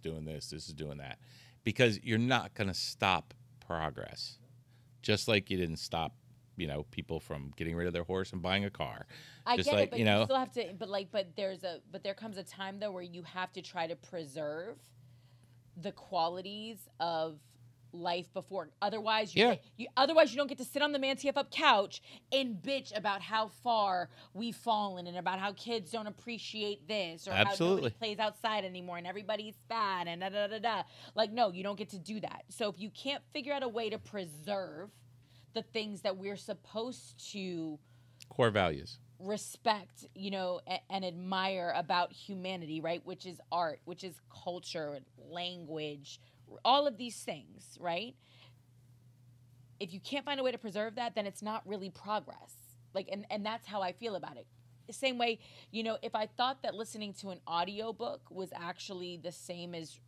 S2: doing this. This is doing that. Because you're not going to stop progress. Just like you didn't stop, people from getting rid of their horse and buying a car.
S1: I
S2: Just
S1: get
S2: like,
S1: it, but you still have to, but there comes a time though where you have to try to preserve the qualities of life before. Otherwise, you don't get to sit on the ManTFup couch and bitch about how far we've fallen and about how kids don't appreciate this or how nobody plays outside anymore and everybody's fat and da da da da. Like, no, you don't get to do that. So if you can't figure out a way to preserve the things that we're supposed to
S2: core values
S1: respect, and admire about humanity, right? Which is art, which is culture, language, all of these things, right? If you can't find a way to preserve that, then it's not really progress. Like, and that's how I feel about it. The same way, if I thought that listening to an audiobook was actually the same as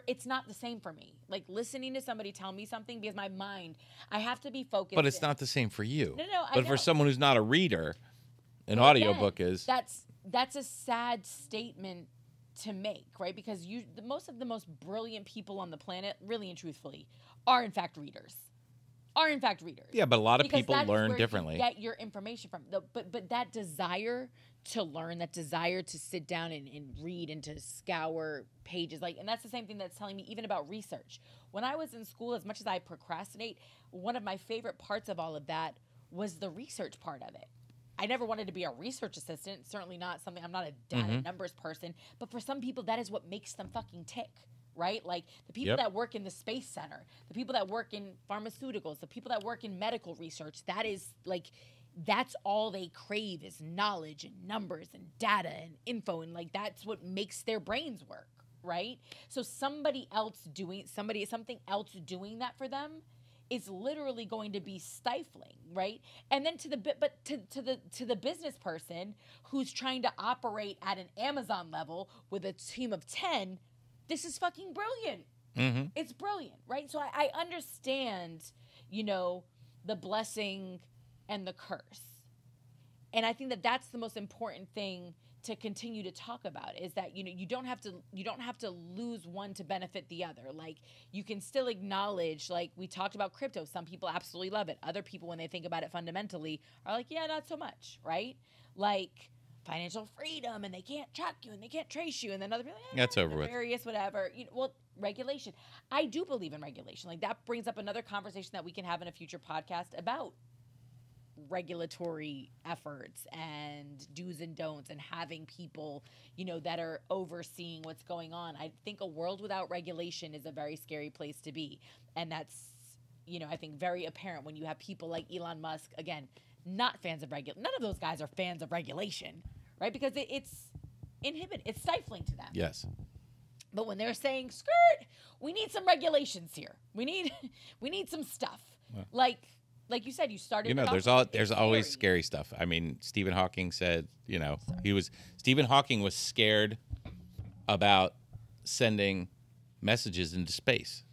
S1: it's not the same for me. Like, listening to somebody tell me something, because my mind, I have to be focused.
S2: But it's not the same for you.
S1: No,
S2: but for someone who's not a reader, an audiobook is.
S1: That's a sad statement to make, right? Because most of the most brilliant people on the planet, really and truthfully, are in fact readers. Yeah,
S2: but a lot of people learn differently.
S1: You get your information from. But that desire to learn, that desire to sit down and read and to scour pages, and that's the same thing that's telling me even about research. When I was in school, as much as I procrastinate, one of my favorite parts of all of that was the research part of it. I never wanted to be a research assistant. Certainly not something. I'm not a data numbers person. But for some people, that is what makes them fucking tick, right? Like the people that work in the Space Center, the people that work in pharmaceuticals, the people that work in medical research. That is like, that's all they crave is knowledge and numbers and data and info. And like, that's what makes their brains work, right? So something else doing that for them is literally going to be stifling, right? And then to the business person who's trying to operate at an Amazon level with a team of 10, this is fucking brilliant. It's brilliant, right? So I understand, you know, the blessing and the curse. And I think that that's the most important thing to continue to talk about, is that, you know, you don't have to lose one to benefit the other. Like, you can still acknowledge, like we talked about crypto, some people absolutely love it. Other people, when they think about it fundamentally, are like, yeah, not so much, right? Like financial freedom, and they can't track you and they can't trace you, and then other people,
S2: that's over with.
S1: Various whatever. You know, well, regulation. I do believe in regulation. Like, that brings up another conversation that we can have in a future podcast about regulatory efforts and do's and don'ts, and having people, you know, that are overseeing what's going on. I think a world without regulation is a very scary place to be. And that's, you know, I think very apparent when you have people like Elon Musk, again, not fans of regulation. None of those guys are fans of regulation, right? Because it's it's stifling to them.
S2: Yes.
S1: But when they're saying, skirt, we need some regulations here. We need some stuff. Well, like you said, you started.
S2: You know, there's always scary stuff. I mean, Stephen Hawking said, you know, Stephen Hawking was scared about sending messages into space.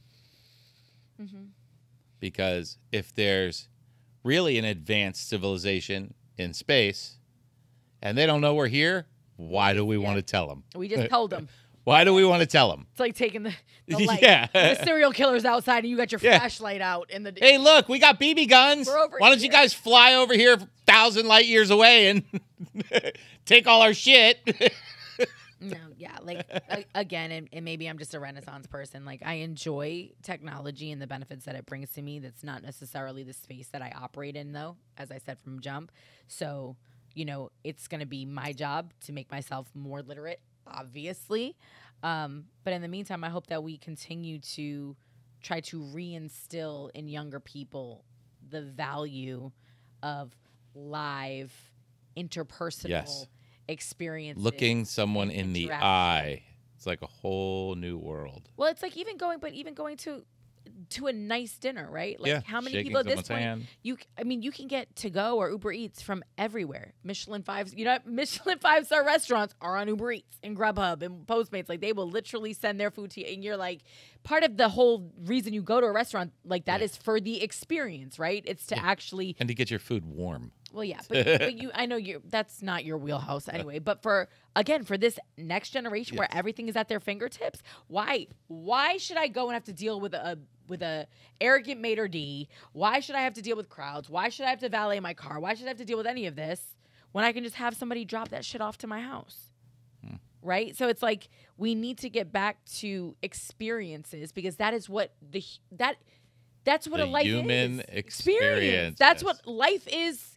S2: Because if there's really an advanced civilization in space and they don't know we're here, why do we want to tell them?
S1: We just told them.
S2: Why do we want to tell them?
S1: It's like taking the light. Yeah. The serial killer's outside and you got your flashlight out.
S2: Hey, look, we got BB guns. Why don't you guys fly over here 1,000 light years away and take all our shit?
S1: No, yeah. Like, again, and maybe I'm just a Renaissance person. Like, I enjoy technology and the benefits that it brings to me. That's not necessarily the space that I operate in, though, as I said from jump. So, you know, it's going to be my job to make myself more literate, obviously. But in the meantime, I hope that we continue to try to reinstill in younger people the value of live interpersonal experiences.
S2: Looking someone in the eye. It's like a whole new world.
S1: Well, it's like even going to a nice dinner, right? Like, how many people at this point hand. You can get to go or Uber Eats from everywhere. Michelin 5-star restaurants are on Uber Eats and Grubhub and Postmates. Like, they will literally send their food to you, and you're like, part of the whole reason you go to a restaurant like that is for the experience, right? It's to actually
S2: and to get your food warm.
S1: Well, yeah, but I know that's not your wheelhouse anyway. But for this next generation where everything is at their fingertips, why should I go and have to deal with a arrogant maitre d'? Why should I have to deal with crowds? Why should I have to valet my car? Why should I have to deal with any of this when I can just have somebody drop that shit off to my house? Right? So it's like, we need to get back to experiences, because that is what that's what a life is.
S2: Human experience.
S1: That's what life is.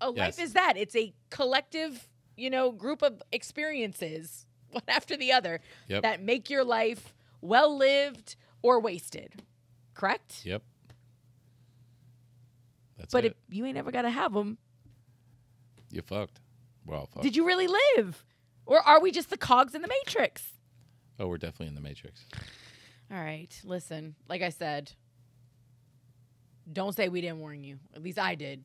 S1: Life is that. It's a collective, you know, group of experiences, one after the other, that make your life well lived or wasted. Correct?
S2: Yep.
S1: But if you ain't ever got to have them,
S2: you fucked. Well, fucked.
S1: Did you really live? Or are we just the cogs in the matrix?
S2: Oh, we're definitely in the matrix.
S1: All right. Listen, like I said, don't say we didn't warn you. At least I did.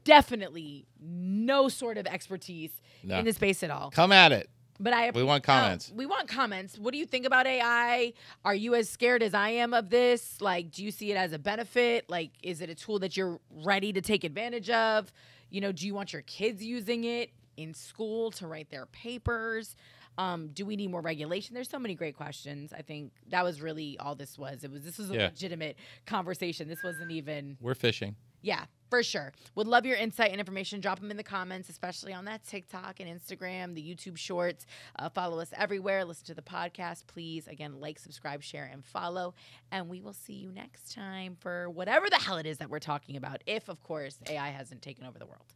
S1: Definitely no sort of expertise in this space at all.
S2: Come at it.
S1: But
S2: we want comments.
S1: We want comments. What do you think about AI? Are you as scared as I am of this? Like, do you see it as a benefit? Like, is it a tool that you're ready to take advantage of? You know, do you want your kids using it in school to write their papers? Do we need more regulation? There's so many great questions. I think that was really all this was. This was a legitimate conversation. This wasn't even...
S2: We're fishing.
S1: Yeah, for sure. Would love your insight and information. Drop them in the comments, especially on that TikTok and Instagram, the YouTube Shorts. Follow us everywhere. Listen to the podcast. Please, again, like, subscribe, share, and follow. And we will see you next time for whatever the hell it is that we're talking about. If, of course, AI hasn't taken over the world.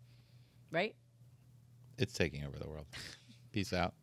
S1: Right?
S2: It's taking over the world. Peace out.